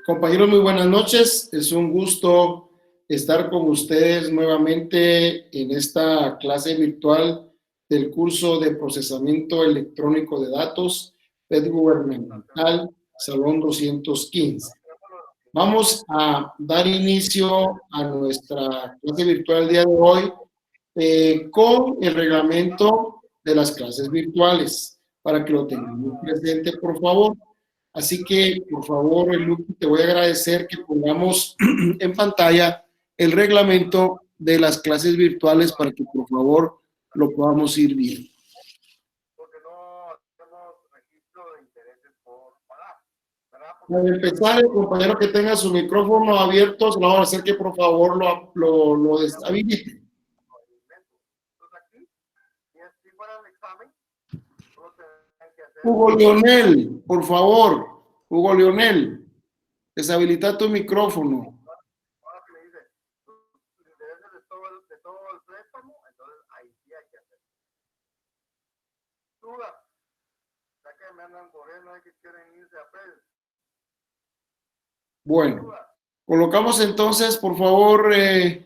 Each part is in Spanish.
Compañeros, muy buenas noches. Es un gusto estar con ustedes nuevamente en esta clase virtual del curso de procesamiento electrónico de datos, PED Gubernamental, Salón 215. Vamos a dar inicio a nuestra clase virtual el día de hoy con el reglamento de las clases virtuales, para que lo tengamos presente, por favor. Así que, por favor, Luqui, te voy a agradecer que pongamos en pantalla el reglamento de las clases virtuales para que, por favor, lo podamos ir viendo. Porque no hacemos registro de intereses por pagar, ¿verdad? Para empezar, el compañero que tenga su micrófono abierto, se lo vamos a hacer que, por favor, lo deshabilite. Entonces aquí, si fuera el examen, solo tendrían que hacer... Hugo Leonel, por favor. Hugo Leonel, deshabilita tu micrófono. Ahora que me dice los intereses de todo el préstamo, entonces ahí sí hay que hacer. Duda, ya que me andan corriendo, hay que quieren irse a PED. Bueno, colocamos entonces, por favor, el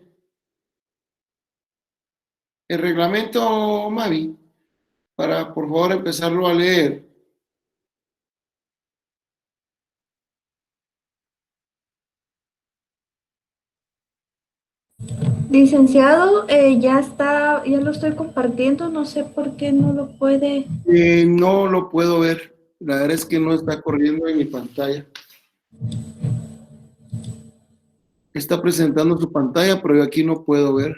reglamento, Mavi, para, por favor, empezarlo a leer. Licenciado, ya lo estoy compartiendo, no sé por qué no lo puede. No lo puedo ver, la verdad es que no está corriendo en mi pantalla. Está presentando su pantalla, pero yo aquí no puedo ver.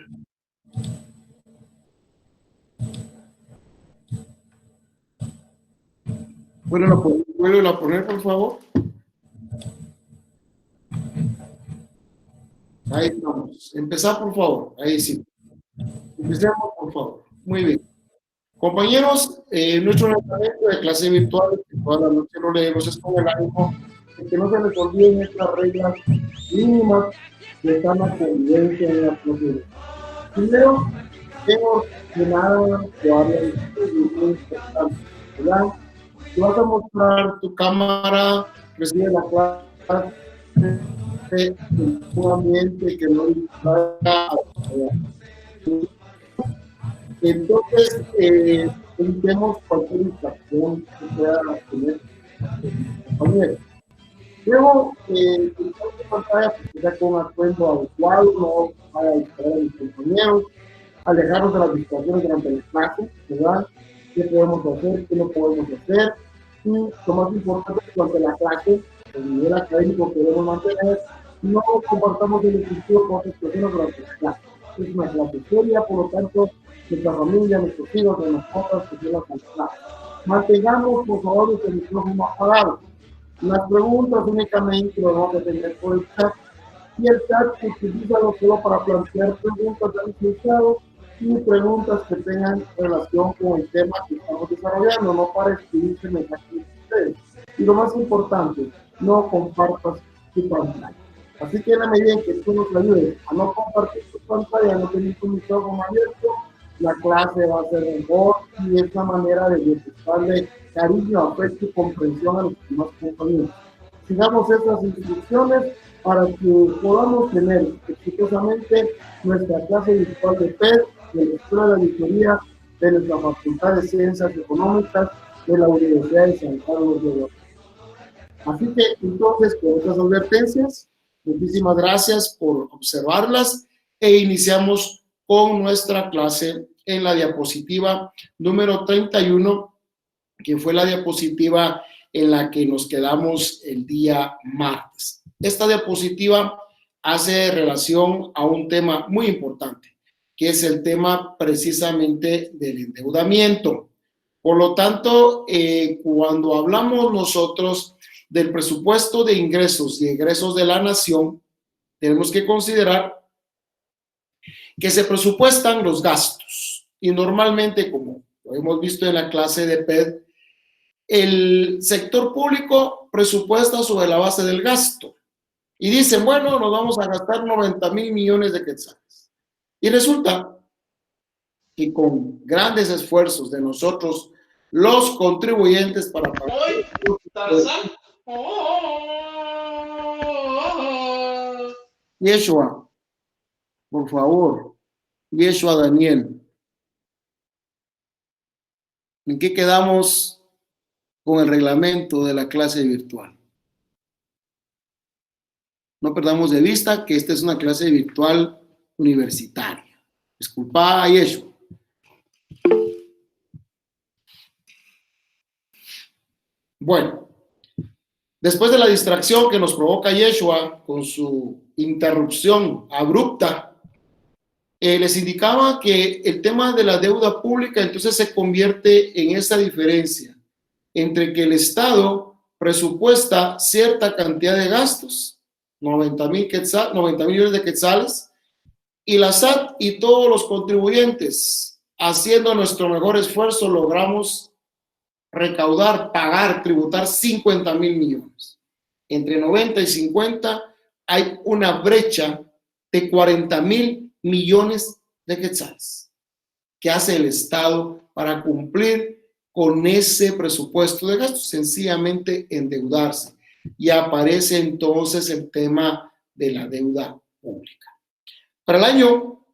¿Vuelve a poner, por favor? Ahí estamos. Empezar, por favor. Ahí sí. Empecemos, por favor. Muy bien. Compañeros, nuestro reglamento de clase virtual, que toda la noche lo leemos, es con el ánimo de que no se les olviden estas reglas mínimas que están la convivencia en la procedura. Primero, tenemos que nada que hablar muy importante, ¿verdad? Tú vas a mostrar tu cámara, recibe la clase en un ambiente que no distraiga a entonces, evitemos cualquier distracción que pueda tener el compañero. Luego, en la pantalla, pues, ya con un atuendo adecuado, no para distraer a los compañeros, alejarnos de las distracciones durante el clase, ¿verdad? ¿Qué podemos hacer? ¿Qué no podemos hacer? Y lo más importante es durante la clase, el nivel académico que debemos mantener, no compartamos el dispositivo con otras personas durante la clase. Es una clase seria, por lo tanto, nuestra familia, nuestros hijos, nuestras mascotas, que se las clase. Mantengamos, por favor, el micrófono apagado. Las preguntas únicamente lo vamos a tener por el chat. Y el chat utilízalo solo para plantear preguntas al licenciado y preguntas que tengan relación con el tema que estamos desarrollando, no para escribirse mensajes de ustedes. Y lo más importante, no compartas tu pantalla. Así que en la medida en que tú nos ayudes a no compartir tu pantalla, no tener tu micrófono abierto, la clase va a ser mejor y es una manera de demostrarle cariño, afecto y comprensión a los demás compañeros. Sigamos estas instrucciones para que podamos tener exitosamente nuestra clase virtual de PED, de la Escuela de Auditoría de nuestra Facultad de Ciencias Económicas de la Universidad de San Carlos de Guatemala. Así que entonces, con estas advertencias, muchísimas gracias por observarlas e iniciamos con nuestra clase en la diapositiva número 31, que fue la diapositiva en la que nos quedamos el día martes. Esta diapositiva hace relación a un tema muy importante, que es el tema precisamente del endeudamiento. Por lo tanto, cuando hablamos nosotros del presupuesto de ingresos y egresos de la nación, tenemos que considerar que se presupuestan los gastos. Y normalmente, como lo hemos visto en la clase de PED, el sector público presupuesta sobre la base del gasto. Y dicen, bueno, nos vamos a gastar 90,000 millones de quetzales. Y resulta que con grandes esfuerzos de nosotros, los contribuyentes, para pagar Yeshua, por favor. Yeshua Daniel. ¿En qué quedamos con el reglamento de la clase virtual? No perdamos de vista que esta es una clase virtual universitaria. Disculpa, Yeshua. Bueno, después de la distracción que nos provoca Yeshua con su interrupción abrupta, les indicaba que el tema de la deuda pública entonces se convierte en esa diferencia entre que el Estado presupuesta cierta cantidad de gastos, 90 millones de quetzales, y la SAT y todos los contribuyentes, haciendo nuestro mejor esfuerzo, logramos recaudar, pagar, tributar 50,000 millones. Entre 90 y 50 hay una brecha de 40,000 millones de quetzales que hace el Estado para cumplir con ese presupuesto de gastos, sencillamente endeudarse. Y aparece entonces el tema de la deuda pública. Para el año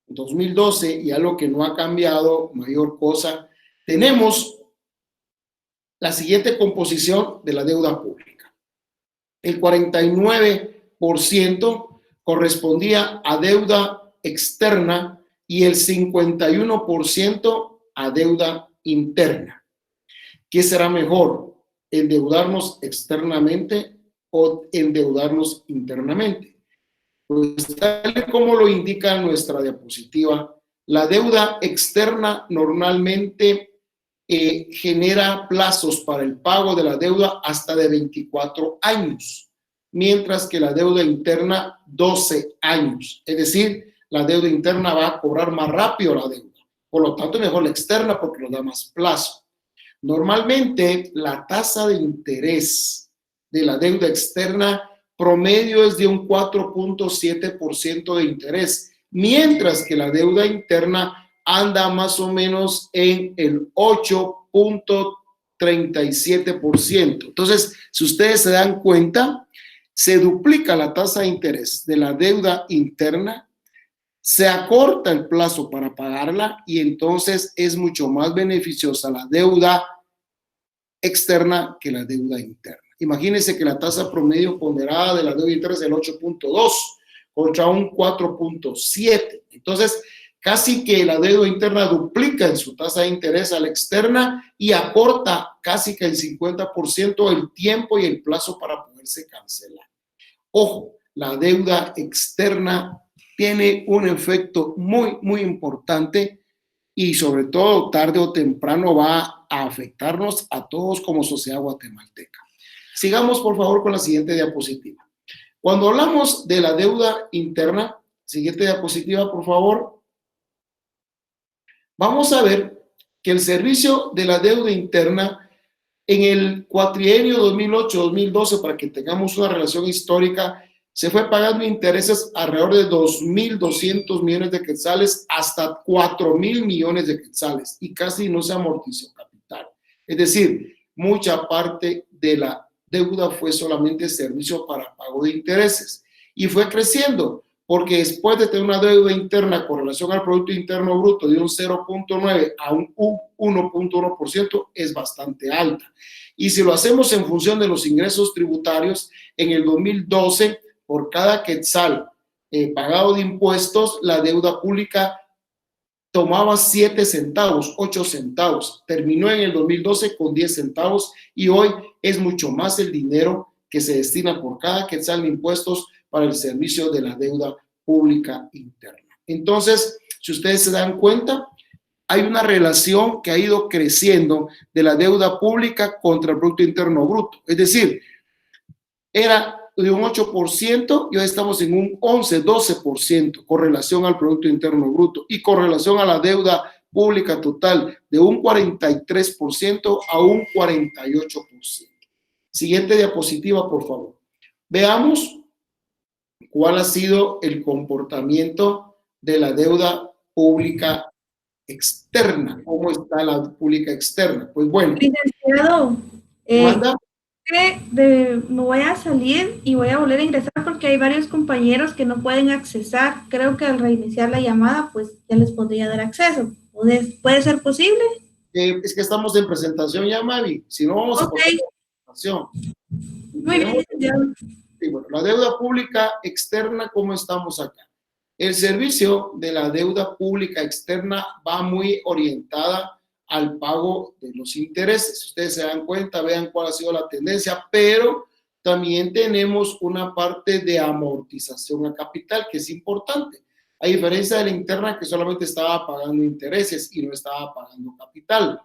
2012, y algo que no ha cambiado mayor cosa, tenemos la siguiente composición de la deuda pública. El 49% correspondía a deuda externa y el 51% a deuda interna. ¿Qué será mejor? ¿Endeudarnos externamente o endeudarnos internamente? Pues tal como lo indica nuestra diapositiva, la deuda externa normalmente genera plazos para el pago de la deuda hasta de 24 años, mientras que la deuda interna 12 años. Es decir, la deuda interna va a cobrar más rápido la deuda. Por lo tanto, mejor la externa porque nos da más plazo. Normalmente, la tasa de interés de la deuda externa promedio es de un 4.7% de interés, mientras que la deuda interna anda más o menos en el 8.37%. Entonces, si ustedes se dan cuenta, se duplica la tasa de interés de la deuda interna, se acorta el plazo para pagarla y entonces es mucho más beneficiosa la deuda externa que la deuda interna. Imagínense que la tasa promedio ponderada de la deuda interna es el 8.2 contra un 4.7. Entonces, casi que la deuda interna duplica en su tasa de interés a la externa y acorta casi que el 50% el tiempo y el plazo para poderse cancelar. Ojo, la deuda externa tiene un efecto muy, muy importante y sobre todo tarde o temprano va a afectarnos a todos como sociedad guatemalteca. Sigamos por favor con la siguiente diapositiva. Cuando hablamos de la deuda interna, siguiente diapositiva por favor, vamos a ver que el servicio de la deuda interna en el cuatrienio 2008-2012, para que tengamos una relación histórica, se fue pagando intereses alrededor de 2.200 millones de quetzales hasta 4.000 millones de quetzales y casi no se amortizó capital. Es decir, mucha parte de la deuda fue solamente servicio para pago de intereses y fue creciendo porque después de tener una deuda interna con relación al Producto Interno Bruto de un 0.9 a un 1.1% es bastante alta. Y si lo hacemos en función de los ingresos tributarios, en el 2012, por cada quetzal pagado de impuestos, la deuda pública tomaba 7 centavos, 8 centavos. Terminó en el 2012 con 10 centavos y hoy es mucho más el dinero que se destina por cada quetzal de impuestos para el servicio de la deuda pública interna. Entonces, si ustedes se dan cuenta, hay una relación que ha ido creciendo de la deuda pública contra el Producto Interno Bruto. Es decir, era de un 8% y hoy estamos en un 11, 12% con relación al Producto Interno Bruto y con relación a la deuda pública total de un 43% a un 48%. Siguiente diapositiva, por favor. Veamos cuál ha sido el comportamiento de la deuda pública externa. ¿Cómo está la pública externa? Pues bueno. Licenciado, ¿Manda? Me voy a salir y voy a volver a ingresar porque hay varios compañeros que no pueden accesar. Creo que al reiniciar la llamada, pues ya les podría dar acceso. ¿Puede ser posible? Es que estamos en presentación ya, Mavi. Si no, vamos a Ok, pasar a la presentación. muy bien, Tenemos, licenciado. sí, bueno, la deuda pública externa, ¿cómo estamos acá? El servicio de la deuda pública externa va muy orientada al pago de los intereses. Ustedes se dan cuenta, vean cuál ha sido la tendencia, pero también tenemos una parte de amortización a capital que es importante, a diferencia de la interna que solamente estaba pagando intereses y no estaba pagando capital.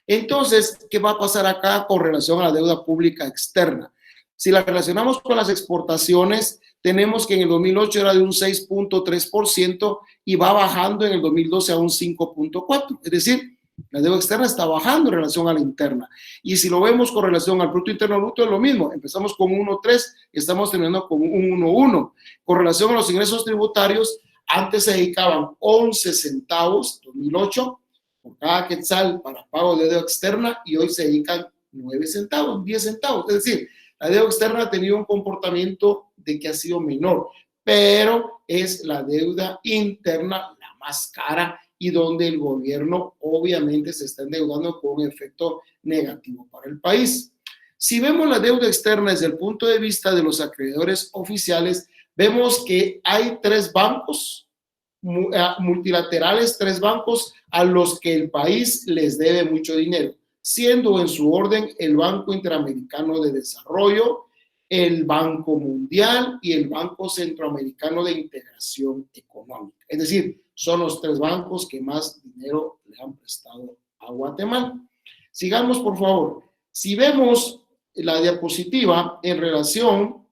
Entonces, ¿qué va a pasar acá con relación a la deuda pública externa? Si la relacionamos con las exportaciones, tenemos que en el 2008 era de un 6.3% y va bajando en el 2012 a un 5.4%. Es decir, la deuda externa está bajando en relación a la interna. Y si lo vemos con relación al Producto Interno Bruto, es lo mismo. Empezamos con un 1.3, estamos terminando con un 1.1. Con relación a los ingresos tributarios, antes se dedicaban 11 centavos, 2008, por cada quetzal para pago de deuda externa y hoy se dedican 9 centavos, 10 centavos. Es decir, la deuda externa ha tenido un comportamiento de que ha sido menor, pero es la deuda interna la más cara y donde el gobierno obviamente se está endeudando con un efecto negativo para el país. Si vemos la deuda externa desde el punto de vista de los acreedores oficiales, vemos que hay tres bancos multilaterales, tres bancos a los que el país les debe mucho dinero, siendo en su orden el Banco Interamericano de Desarrollo, el Banco Mundial y el Banco Centroamericano de Integración Económica. Es decir, son los tres bancos que más dinero le han prestado a Guatemala. Sigamos, por favor. Si vemos la diapositiva en relación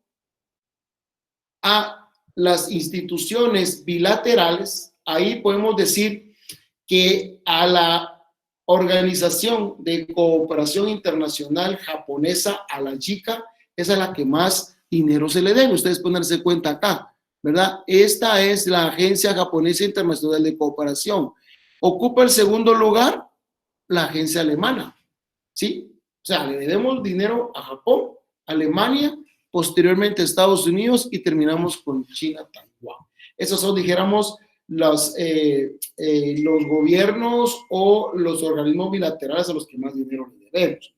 a las instituciones bilaterales, ahí podemos decir que a la Organización de Cooperación Internacional Japonesa, a la JICA, esa es la que más dinero se le debe. Ustedes ponerse cuenta acá, ¿verdad? Esta es la Agencia Japonesa Internacional de Cooperación. Ocupa el segundo lugar la agencia alemana, ¿sí? O sea, le debemos dinero a Japón, Alemania, posteriormente Estados Unidos y terminamos con China, Taiwán. Esos son, dijéramos, los gobiernos o los organismos bilaterales a los que más dinero le debemos.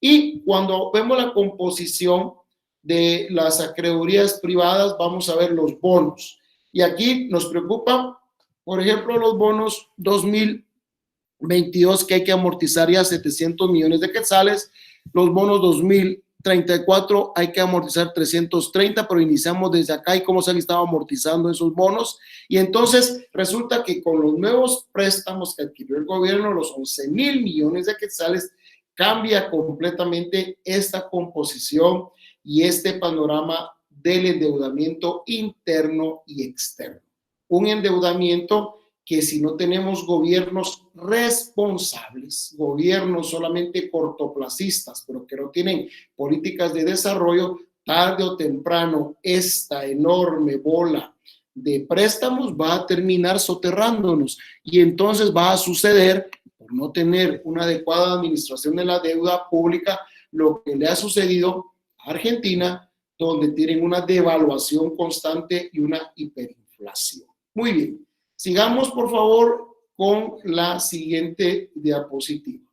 Y cuando vemos la composición de las acreedorías privadas, vamos a ver los bonos. Y aquí nos preocupa, por ejemplo, los bonos 2022 que hay que amortizar ya 700 millones de quetzales, los bonos 2034 hay que amortizar 330, pero iniciamos desde acá y cómo se han estado amortizando esos bonos. Y entonces resulta que con los nuevos préstamos que adquirió el gobierno, los 11,000 millones de quetzales, cambia completamente esta composición y este panorama del endeudamiento interno y externo. Un endeudamiento que si no tenemos gobiernos responsables, gobiernos solamente cortoplacistas, pero que no tienen políticas de desarrollo, tarde o temprano esta enorme bola de préstamos va a terminar soterrándonos y entonces va a suceder, por no tener una adecuada administración de la deuda pública, lo que le ha sucedido a Argentina, donde tienen una devaluación constante y una hiperinflación. Muy bien. Sigamos, por favor, con la siguiente diapositiva.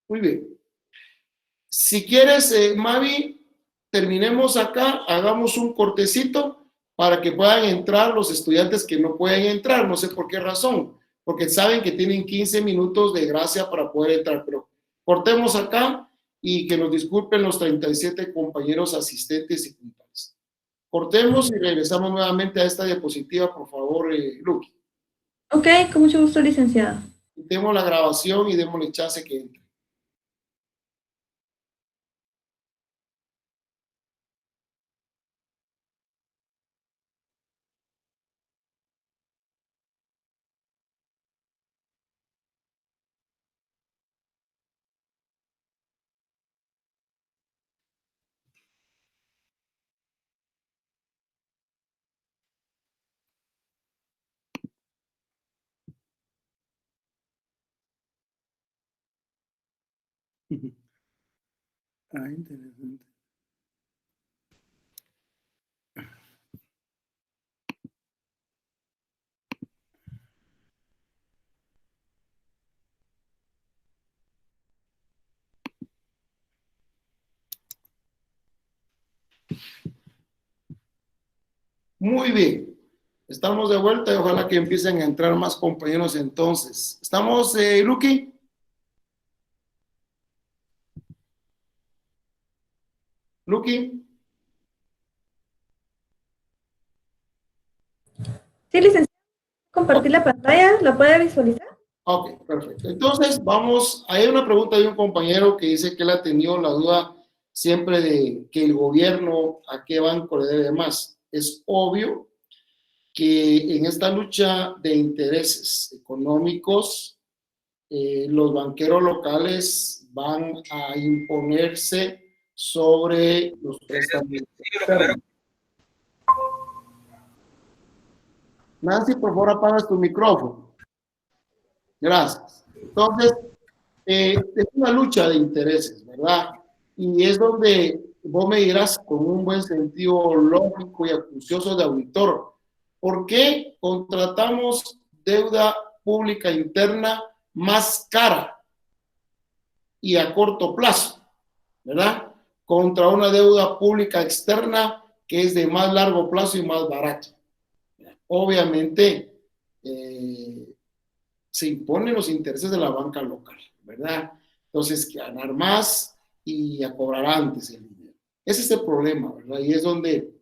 Muy bien. Si quieres, Mavi, terminemos acá, hagamos un cortecito para que puedan entrar los estudiantes que no pueden entrar, no sé por qué razón, porque saben que tienen 15 minutos de gracia para poder entrar, pero cortemos acá y que nos disculpen los 37 compañeros asistentes y puntales. Cortemos y regresamos nuevamente a esta diapositiva, por favor, Luqui. Ok, con mucho gusto, licenciado. Quitemos la grabación y démosle chance que entre. Ah, interesante. Muy bien. Estamos de vuelta y ojalá que empiecen a entrar más compañeros entonces. ¿Estamos, Luqui? ¿Luqui? Sí, licenciado, compartir la pantalla, ¿la puede visualizar? Ok, perfecto. Entonces, vamos, hay una pregunta de un compañero que dice que él ha tenido la duda siempre de que el gobierno a qué banco le debe más. Es obvio que en esta lucha de intereses económicos, los banqueros locales van a imponerse sobre los préstamos externos. Nancy, por favor, apagas tu micrófono. Gracias. Entonces, es una lucha de intereses, ¿verdad? Y es donde vos me dirás con un buen sentido lógico y acucioso de auditor, ¿por qué contratamos deuda pública interna más cara y a corto plazo, ¿verdad? Contra una deuda pública externa que es de más largo plazo y más barato? Obviamente, se imponen los intereses de la banca local, ¿verdad? Entonces, que ganar más y a cobrar antes el dinero. Ese es el problema, ¿verdad? Y es donde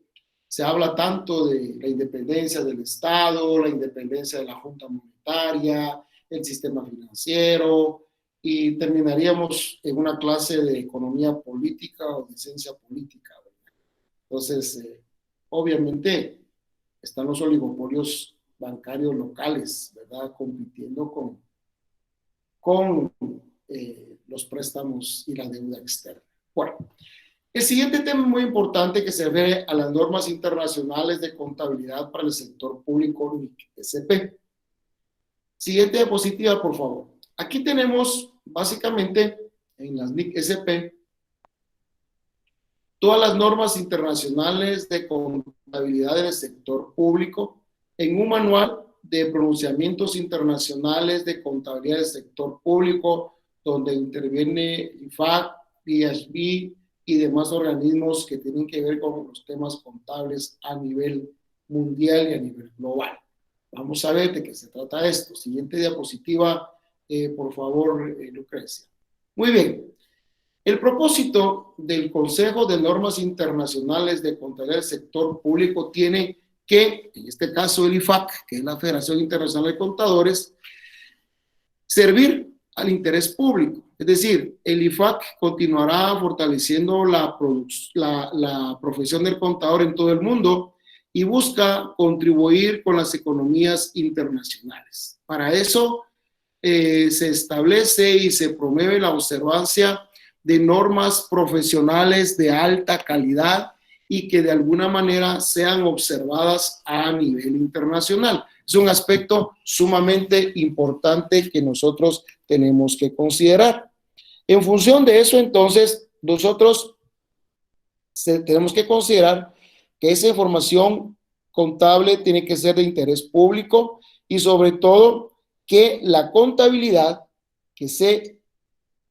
se habla tanto de la independencia del Estado, la independencia de la Junta Monetaria, el sistema financiero, y terminaríamos en una clase de economía política o de ciencia política, ¿verdad? Entonces, obviamente, están los oligopolios bancarios locales, ¿verdad? Compitiendo con los préstamos y la deuda externa. Bueno, el siguiente tema muy importante que se refiere a las normas internacionales de contabilidad para el sector público NIC-SP. Siguiente diapositiva, por favor. Aquí tenemos básicamente en las NIC-SP todas las normas internacionales de contabilidad en el sector público en un manual de pronunciamientos internacionales de contabilidad del sector público, donde interviene IFAC, PHB y demás organismos que tienen que ver con los temas contables a nivel mundial y a nivel global. Vamos a ver de qué se trata esto. Siguiente diapositiva, por favor, Lucrecia. Muy bien. El propósito del Consejo de Normas Internacionales de Contabilidad del Sector Público tiene que, en este caso el IFAC, que es la Federación Internacional de Contadores, servir al interés público. Es decir, el IFAC continuará fortaleciendo la profesión del contador en todo el mundo y busca contribuir con las economías internacionales. Para eso se establece y se promueve la observancia de normas profesionales de alta calidad y que de alguna manera sean observadas a nivel internacional. Es un aspecto sumamente importante que nosotros tenemos que considerar. En función de eso, entonces, nosotros tenemos que considerar que esa información contable tiene que ser de interés público y sobre todo que la contabilidad que se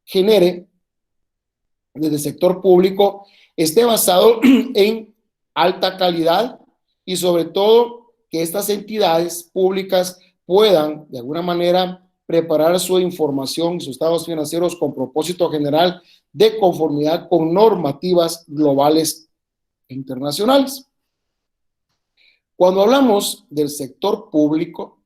genere desde el sector público esté basado en alta calidad y sobre todo que estas entidades públicas puedan de alguna manera preparar su información y sus estados financieros con propósito general de conformidad con normativas globales e internacionales. Cuando hablamos del sector público,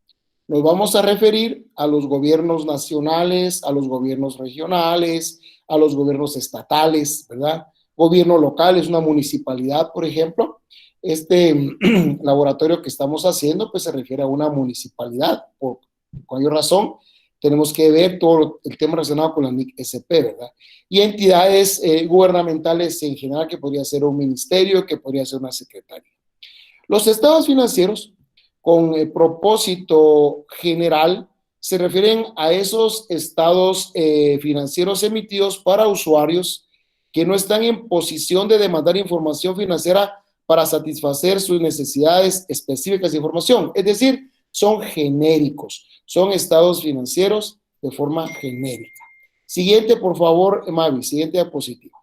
nos vamos a referir a los gobiernos nacionales, a los gobiernos regionales, a los gobiernos estatales, ¿verdad? Gobierno local es una municipalidad, por ejemplo. Este laboratorio que estamos haciendo, pues se refiere a una municipalidad. Por mayor razón, tenemos que ver todo el tema relacionado con la NIC-SP, ¿verdad? Y entidades gubernamentales en general, que podría ser un ministerio, que podría ser una secretaría. Los estados financieros, con el propósito general, se refieren a esos estados financieros emitidos para usuarios que no están en posición de demandar información financiera para satisfacer sus necesidades específicas de información. Es decir, son genéricos, son estados financieros de forma genérica. Siguiente, por favor, Mavi, siguiente diapositiva.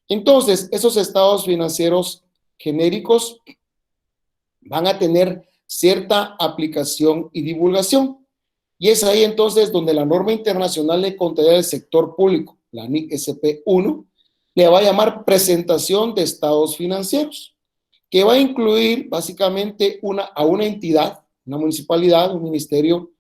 Entonces, esos estados financieros genéricos van a tener cierta aplicación y divulgación. Y es ahí entonces donde la norma internacional de contabilidad del sector público, la NIC SP1, le va a llamar presentación de estados financieros, que va a incluir básicamente a una entidad, una municipalidad, un ministerio,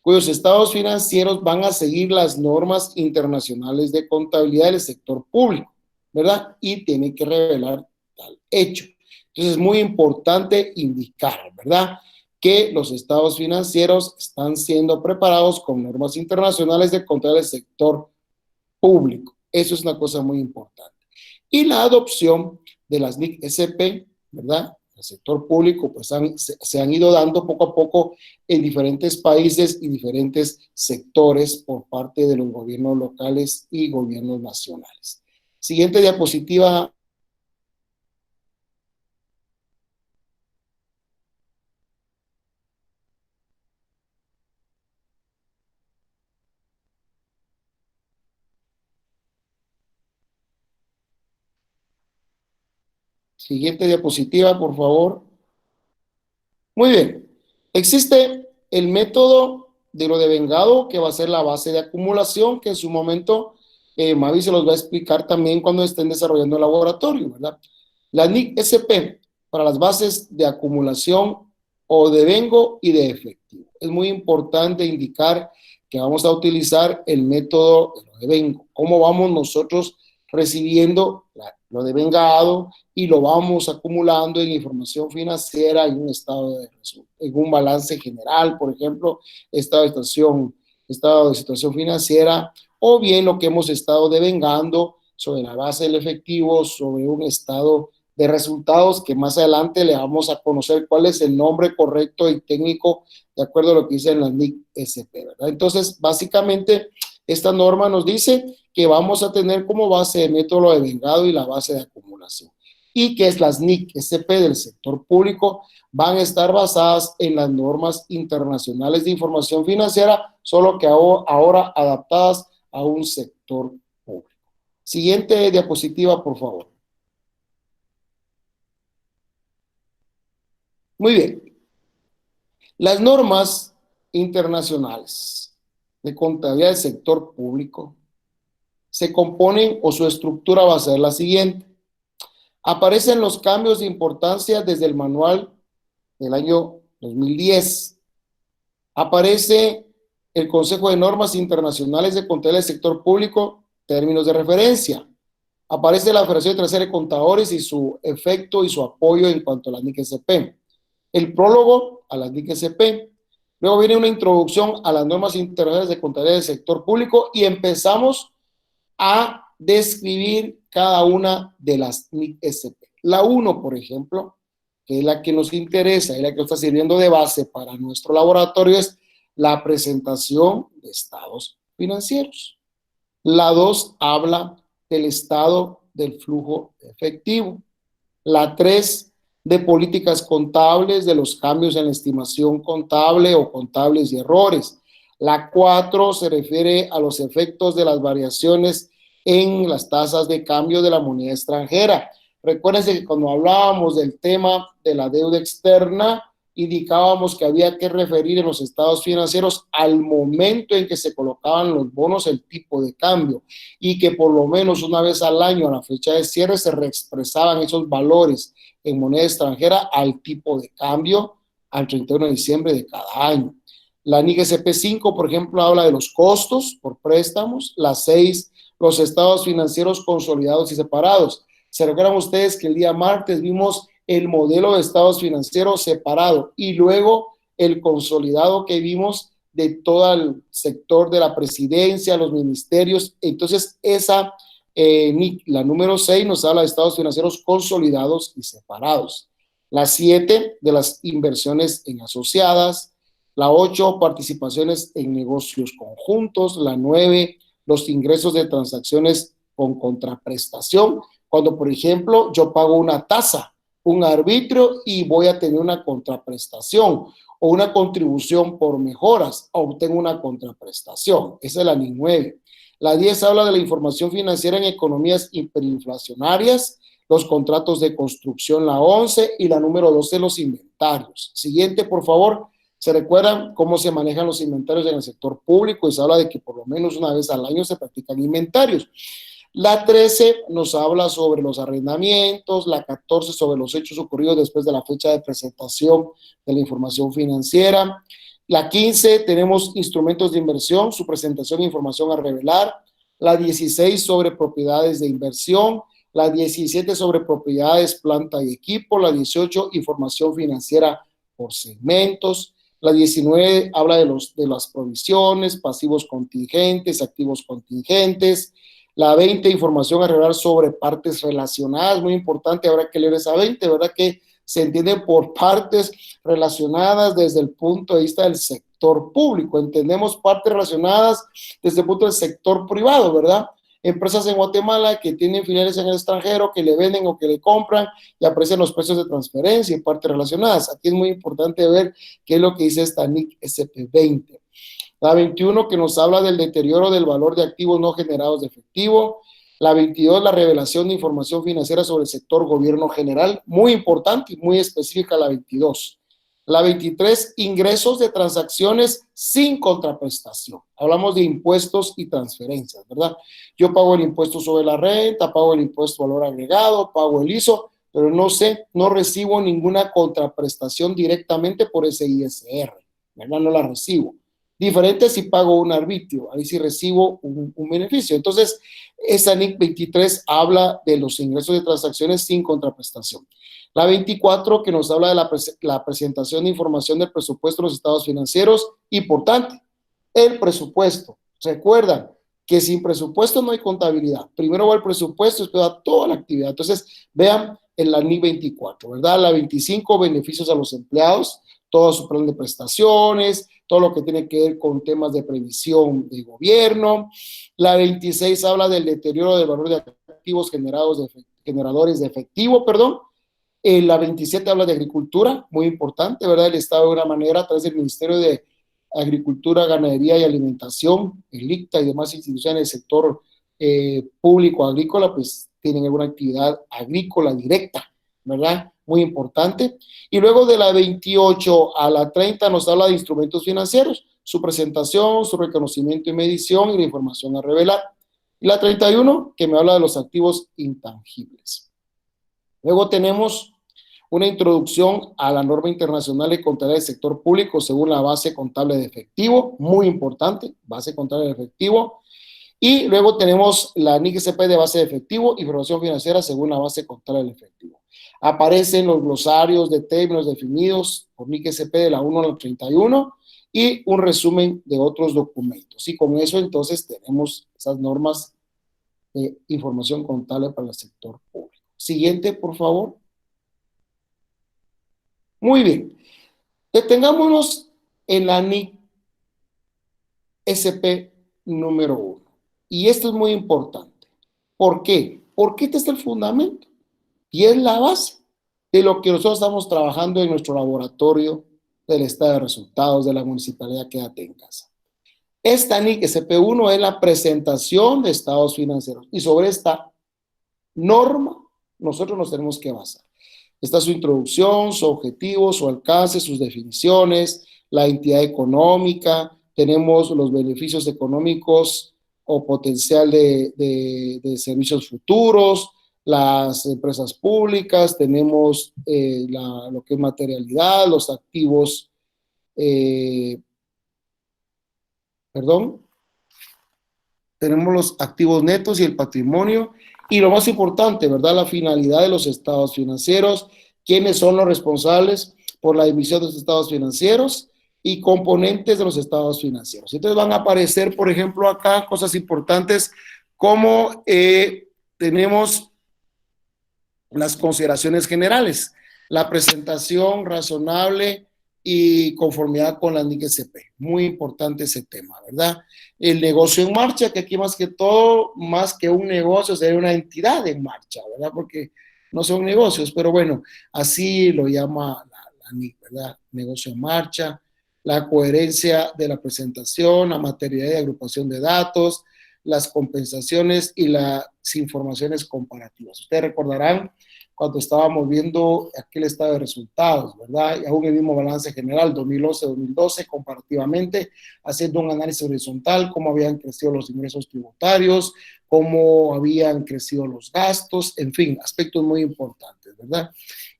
cuyos estados financieros van a seguir las normas internacionales de contabilidad del sector público, ¿verdad? Y tiene que revelar tal hecho. Entonces es muy importante indicar, ¿verdad?, que los estados financieros están siendo preparados con normas internacionales de contabilidad del sector público. Eso es una cosa muy importante. Y la adopción de las NIC SP, ¿verdad?, el sector público, pues se han ido dando poco a poco en diferentes países y diferentes sectores por parte de los gobiernos locales y gobiernos nacionales. Siguiente diapositiva. Siguiente diapositiva, por favor. Muy bien. Existe el método de lo devengado, que va a ser la base de acumulación, que en su momento Mavi se los va a explicar también cuando estén desarrollando el laboratorio, ¿verdad? La NIC SP para las bases de acumulación o devengo y de efectivo. Es muy importante indicar que vamos a utilizar el método de lo devengo. ¿Cómo vamos nosotros recibiendo lo devengado y lo vamos acumulando en información financiera, en un estado en un balance general, por ejemplo, estado de situación financiera, o bien lo que hemos estado devengando sobre la base del efectivo, sobre un estado de resultados que más adelante le vamos a conocer cuál es el nombre correcto y técnico de acuerdo a lo que dice en la NIC SP, ¿verdad? Entonces, básicamente, esta norma nos dice que vamos a tener como base el método de devengado y la base de acumulación. Y que es las NIC SP del sector público van a estar basadas en las normas internacionales de información financiera, solo que ahora adaptadas a un sector público. Siguiente diapositiva, por favor. Muy bien. Las normas internacionales de contabilidad del sector público se componen, o su estructura va a ser la siguiente. Aparecen los cambios de importancia desde el manual del año 2010. Aparece el Consejo de Normas Internacionales de Contabilidad del Sector Público, términos de referencia. Aparece la Federación Internacional de Contadores y su efecto y su apoyo en cuanto a la NIC SP. El prólogo a la NIC SP. Luego viene una introducción a las normas internacionales de contabilidad del sector público y empezamos a describir cada una de las NIC SP. La 1, por ejemplo, que es la que nos interesa y la que está sirviendo de base para nuestro laboratorio, es la presentación de estados financieros. La 2 habla del estado del flujo efectivo. La 3 de políticas contables, de los cambios en la estimación contable o contables y errores. La 4 se refiere a los efectos de las variaciones en las tasas de cambio de la moneda extranjera. Recuérdense que cuando hablábamos del tema de la deuda externa, indicábamos que había que referir en los estados financieros al momento en que se colocaban los bonos el tipo de cambio y que por lo menos una vez al año a la fecha de cierre se reexpresaban esos valores en moneda extranjera al tipo de cambio al 31 de diciembre de cada año. La NIC SP5, por ejemplo, habla de los costos por préstamos. La 6, los estados financieros consolidados y separados. ¿Se recuerdan ustedes que el día martes vimos el modelo de estados financieros separado y luego el consolidado que vimos de todo el sector de la presidencia, los ministerios? Entonces, esa la número 6 nos habla de estados financieros consolidados y separados. La 7, de las inversiones en asociadas. La 8, participaciones en negocios conjuntos. La 9, los ingresos de transacciones con contraprestación, cuando, por ejemplo, yo pago una tasa, un arbitrio y voy a tener una contraprestación o una contribución por mejoras, obtengo una contraprestación. Esa es la NIC 9. La 10 habla de la información financiera en economías hiperinflacionarias, los contratos de construcción, la 11, y la número 12, los inventarios. Siguiente, por favor. ¿Se recuerdan cómo se manejan los inventarios en el sector público? Y se habla de que por lo menos una vez al año se practican inventarios. La 13 nos habla sobre los arrendamientos, la 14 sobre los hechos ocurridos después de la fecha de presentación de la información financiera. La 15 tenemos instrumentos de inversión, su presentación e información a revelar. La 16 sobre propiedades de inversión. La 17 sobre propiedades, planta y equipo. La 18 información financiera por segmentos. La 19 habla de las provisiones, pasivos contingentes, activos contingentes. La 20, información a revelar sobre partes relacionadas, muy importante, habrá que leer esa 20, ¿verdad? Que se entiende por partes relacionadas desde el punto de vista del sector público. Entendemos partes relacionadas desde el punto del sector privado, ¿verdad? Empresas en Guatemala que tienen filiales en el extranjero, que le venden o que le compran y aprecian los precios de transferencia y partes relacionadas. Aquí es muy importante ver qué es lo que dice esta NIC SP20. La 21 que nos habla del deterioro del valor de activos no generados de efectivo. La 22, la revelación de información financiera sobre el sector gobierno general, muy importante y muy específica la 22. La 23, ingresos de transacciones sin contraprestación. Hablamos de impuestos y transferencias, ¿verdad? Yo pago el impuesto sobre la renta, pago el impuesto valor agregado, pago el ISO, pero no recibo ninguna contraprestación directamente por ese ISR, ¿verdad? No la recibo. Diferente si pago un arbitrio, ahí sí recibo un beneficio. Entonces, esa NIC 23 habla de los ingresos de transacciones sin contraprestación. La 24 que nos habla de la presentación de información del presupuesto de los estados financieros, importante, el presupuesto. Recuerdan que sin presupuesto no hay contabilidad. Primero va el presupuesto, después va toda la actividad. Entonces, vean en la NIC 24, ¿verdad? La 25, beneficios a los empleados, todo su plan de prestaciones, todo lo que tiene que ver con temas de previsión de gobierno. La 26 habla del deterioro del valor de activos generadores de efectivo, perdón. La 27 habla de agricultura, muy importante, ¿verdad? El Estado de una manera, a través del Ministerio de Agricultura, Ganadería y Alimentación, el ICTA y demás instituciones del sector público agrícola, pues tienen alguna actividad agrícola directa, ¿verdad? Muy importante. Y luego de la 28 a la 30 nos habla de instrumentos financieros, su presentación, su reconocimiento y medición y la información a revelar. Y la 31 que me habla de los activos intangibles. Luego tenemos una introducción a la norma internacional de contabilidad del sector público según la base contable de efectivo, muy importante, base contable de efectivo. Y luego tenemos la NIC SP de base de efectivo, información financiera según la base contable del efectivo. Aparecen los glosarios de términos definidos por NIC SP de la 1 a la 31 y un resumen de otros documentos. Y con eso entonces tenemos esas normas de información contable para el sector público. Siguiente, por favor. Muy bien. Detengámonos en la NIC SP número 1. Y esto es muy importante. ¿Por qué? Porque este es el fundamento y es la base de lo que nosotros estamos trabajando en nuestro laboratorio del estado de resultados de la municipalidad Quédate en Casa. Esta NIC SP1 es la presentación de estados financieros y sobre esta norma nosotros nos tenemos que basar. Está su introducción, su objetivo, su alcance, sus definiciones, la entidad económica, tenemos los beneficios económicos o potencial de servicios futuros, las empresas públicas, tenemos lo que es materialidad, los activos, tenemos los activos netos y el patrimonio, y lo más importante, ¿verdad? La finalidad de los estados financieros, quiénes son los responsables por la emisión de los estados financieros y componentes de los estados financieros. Entonces van a aparecer, por ejemplo, acá cosas importantes como tenemos las consideraciones generales, la presentación razonable y conformidad con la NIC-SP. Muy importante ese tema, ¿verdad? El negocio en marcha, que aquí más que todo, más que un negocio, sería una entidad en marcha, ¿verdad? Porque no son negocios, pero bueno, así lo llama la NIC, ¿verdad? Negocio en marcha, la coherencia de la presentación, la materialidad de agrupación de datos, las compensaciones y las informaciones comparativas. Ustedes recordarán cuando estábamos viendo aquel estado de resultados, ¿verdad? Y aún el mismo balance general 2011-2012 comparativamente, haciendo un análisis horizontal, cómo habían crecido los ingresos tributarios, cómo habían crecido los gastos, en fin, aspectos muy importantes, ¿verdad?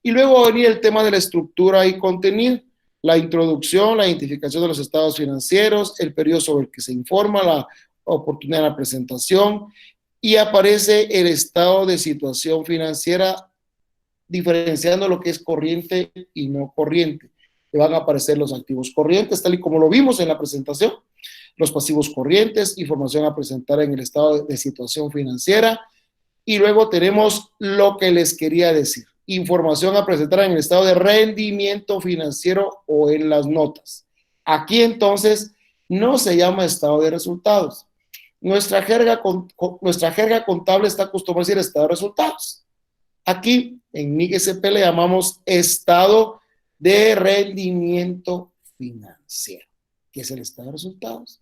Y luego venía el tema de la estructura y contenido, la introducción, la identificación de los estados financieros, el periodo sobre el que se informa, la oportunidad de la presentación, y aparece el estado de situación financiera diferenciando lo que es corriente y no corriente. Le van a aparecer los activos corrientes, tal y como lo vimos en la presentación, los pasivos corrientes, información a presentar en el estado de situación financiera, y luego tenemos lo que les quería decir, información a presentar en el estado de rendimiento financiero o en las notas. Aquí entonces no se llama estado de resultados. Nuestra jerga contable está acostumbrada a decir estado de resultados. Aquí en NIC-SP le llamamos estado de rendimiento financiero. ¿Qué es el estado de resultados?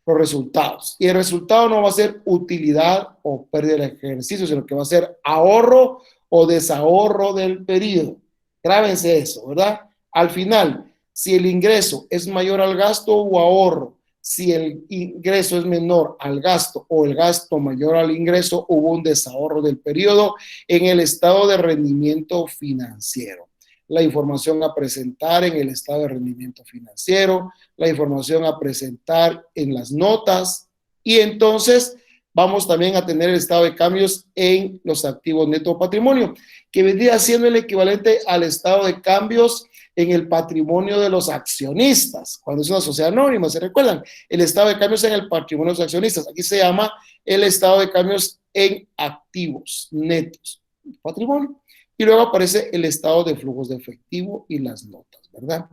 Los resultados. Y el resultado no va a ser utilidad o pérdida del ejercicio, sino que va a ser ahorro o desahorro del periodo. Grábense eso, ¿verdad? Al final, si el ingreso es mayor al gasto o ahorro, si el ingreso es menor al gasto o el gasto mayor al ingreso, hubo un desahorro del periodo en el estado de rendimiento financiero. La información a presentar en el estado de rendimiento financiero, la información a presentar en las notas, y entonces vamos también a tener el estado de cambios en los activos neto patrimonio, que vendría siendo el equivalente al estado de cambios en el patrimonio de los accionistas, cuando es una sociedad anónima, ¿se recuerdan? El estado de cambios en el patrimonio de los accionistas, aquí se llama el estado de cambios en activos netos, patrimonio, y luego aparece el estado de flujos de efectivo y las notas, ¿verdad?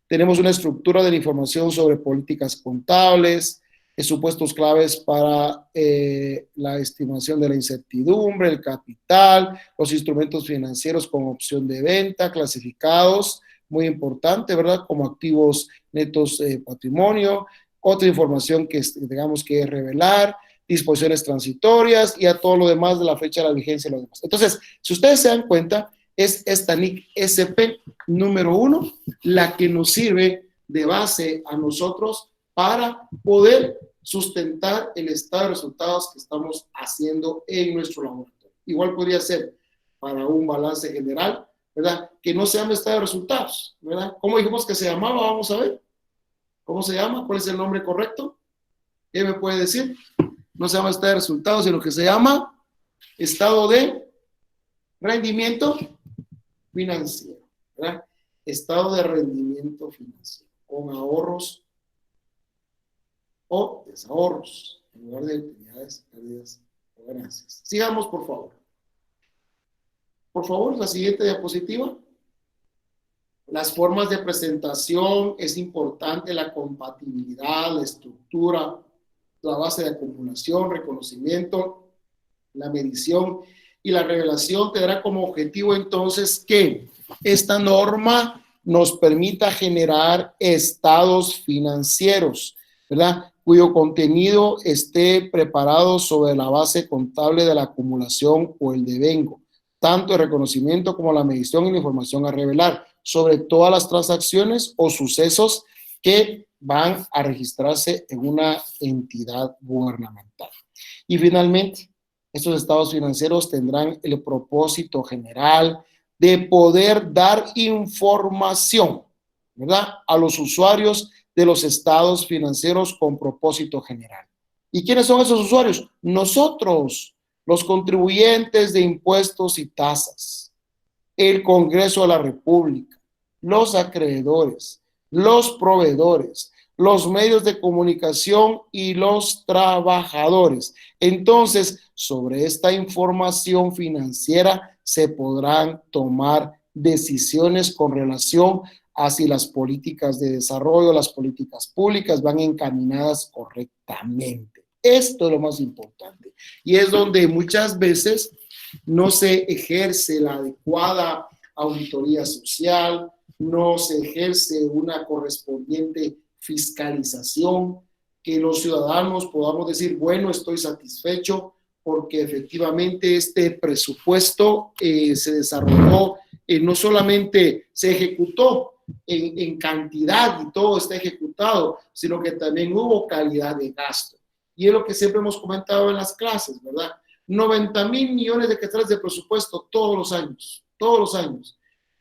Tenemos una estructura de la información sobre políticas contables, supuestos claves para la estimación de la incertidumbre, el capital, los instrumentos financieros con opción de venta, clasificados, muy importante, ¿verdad? Como activos netos patrimonio, otra información que digamos que es revelar, disposiciones transitorias y a todo lo demás de la fecha de la vigencia y lo demás. Entonces, si ustedes se dan cuenta, es esta NIC-SP número 1 la que nos sirve de base a nosotros para poder sustentar el estado de resultados que estamos haciendo en nuestro laboratorio. Igual podría ser para un balance general, ¿verdad? Que no se llame estado de resultados, ¿verdad? ¿Cómo dijimos que se llamaba? Vamos a ver. ¿Cómo se llama? ¿Cuál es el nombre correcto? ¿Qué me puede decir? No se llama estado de resultados, sino que se llama estado de rendimiento financiero, ¿verdad? Estado de rendimiento financiero, con ahorros o desahorros, en lugar de utilidades, pérdidas o ganancias. Sigamos, por favor. Por favor, la siguiente diapositiva. Las formas de presentación, es importante la compatibilidad, la estructura, la base de acumulación, reconocimiento, la medición y la revelación tendrá como objetivo entonces que esta norma nos permita generar estados financieros, ¿verdad? Cuyo contenido esté preparado sobre la base contable de la acumulación o el devengo, tanto el reconocimiento como la medición y la información a revelar sobre todas las transacciones o sucesos que van a registrarse en una entidad gubernamental. Y finalmente, estos estados financieros tendrán el propósito general de poder dar información, ¿verdad?, a los usuarios de los estados financieros con propósito general. ¿Y quiénes son esos usuarios? Nosotros, los contribuyentes de impuestos y tasas, el Congreso de la República, los acreedores, los proveedores, los medios de comunicación y los trabajadores. Entonces, sobre esta información financiera se podrán tomar decisiones con relación hacia las políticas de desarrollo, las políticas públicas van encaminadas correctamente. Esto es lo más importante. Y es donde muchas veces no se ejerce la adecuada auditoría social, no se ejerce una correspondiente fiscalización, que los ciudadanos podamos decir, bueno, estoy satisfecho porque efectivamente este presupuesto se desarrolló, no solamente se ejecutó en cantidad y todo está ejecutado, sino que también hubo calidad de gasto. Y es lo que siempre hemos comentado en las clases, ¿verdad? 90,000 millones de quetzales de presupuesto todos los años, todos los años.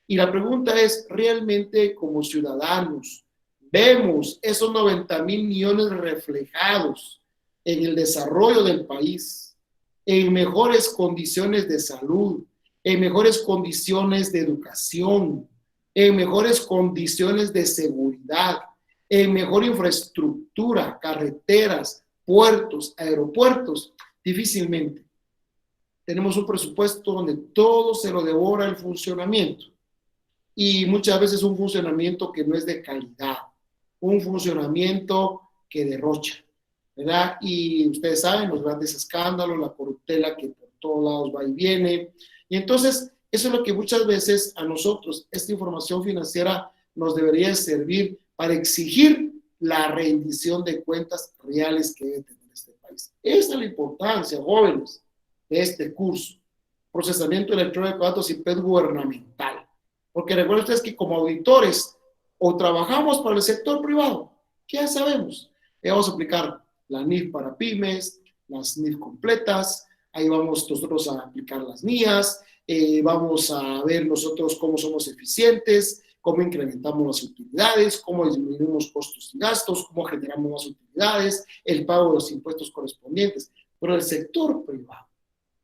Y la pregunta es, ¿realmente como ciudadanos vemos esos 90,000 millones reflejados en el desarrollo del país, en mejores condiciones de salud, en mejores condiciones de educación, en mejores condiciones de seguridad, en mejor infraestructura, carreteras, puertos, aeropuertos? Difícilmente. Tenemos un presupuesto donde todo se lo devora el funcionamiento y muchas veces un funcionamiento que no es de calidad, un funcionamiento que derrocha, ¿verdad? Y ustedes saben los grandes escándalos, la corruptela que por todos lados va y viene. Y entonces, eso es lo que muchas veces a nosotros, esta información financiera nos debería servir para exigir la rendición de cuentas reales que debe tener este país. Esa es la importancia, jóvenes, de este curso. Procesamiento electrónico de datos y PED gubernamental. Porque recuerden ustedes que como auditores o trabajamos para el sector privado, que ya sabemos, vamos a aplicar la NIF para pymes, las NIF completas, ahí vamos nosotros a aplicar las NIAs, vamos a ver nosotros cómo somos eficientes, cómo incrementamos las utilidades, cómo disminuimos costos y gastos, cómo generamos más utilidades, el pago de los impuestos correspondientes. Pero el sector privado,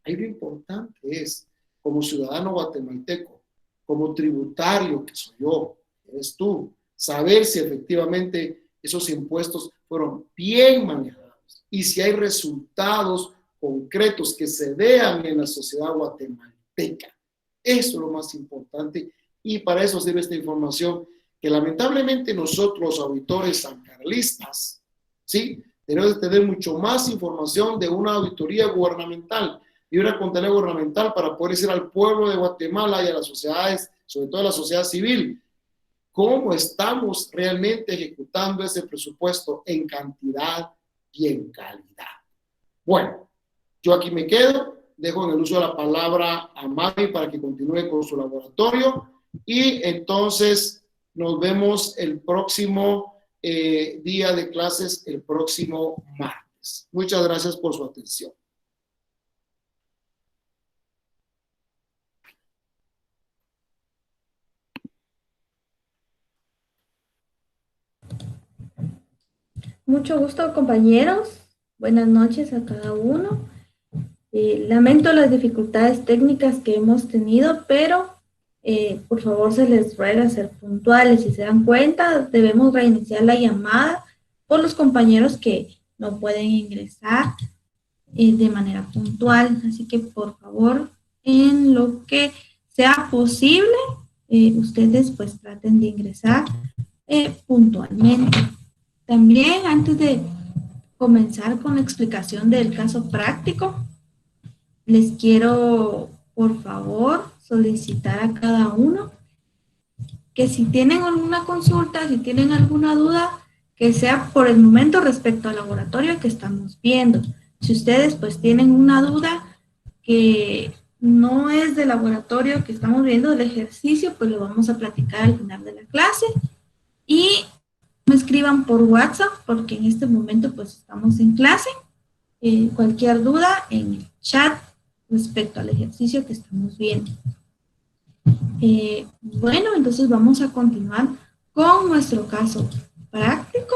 ahí lo importante es, como ciudadano guatemalteco, como tributario que soy yo, que eres tú, saber si efectivamente esos impuestos fueron bien manejados y si hay resultados concretos que se vean en la sociedad guatemalteca. Eso es lo más importante y para eso sirve esta información que lamentablemente nosotros, los auditores sancarlistas, ¿sí? Tenemos que tener mucho más información de una auditoría gubernamental y una contabilidad gubernamental para poder decir al pueblo de Guatemala y a las sociedades, sobre todo a la sociedad civil, cómo estamos realmente ejecutando ese presupuesto en cantidad y en calidad. Bueno, yo aquí me quedo, dejo en el uso de la palabra a Mavi para que continúe con su laboratorio y entonces nos vemos el próximo día de clases, el próximo martes. Muchas gracias por su atención. Mucho gusto, compañeros. Buenas noches a cada uno. Lamento las dificultades técnicas que hemos tenido, pero por favor se les ruega ser puntuales. Si se dan cuenta, debemos reiniciar la llamada por los compañeros que no pueden ingresar de manera puntual. Así que por favor, en lo que sea posible, ustedes pues traten de ingresar puntualmente. También, antes de comenzar con la explicación del caso práctico, les quiero, por favor, solicitar a cada uno que si tienen alguna consulta, si tienen alguna duda, que sea por el momento respecto al laboratorio que estamos viendo. Si ustedes pues tienen una duda que no es del laboratorio que estamos viendo, del ejercicio, pues lo vamos a platicar al final de la clase. Y me escriban por WhatsApp, porque en este momento pues estamos en clase. Cualquier duda en el chat respecto al ejercicio que estamos viendo. Bueno, entonces vamos a continuar con nuestro caso práctico.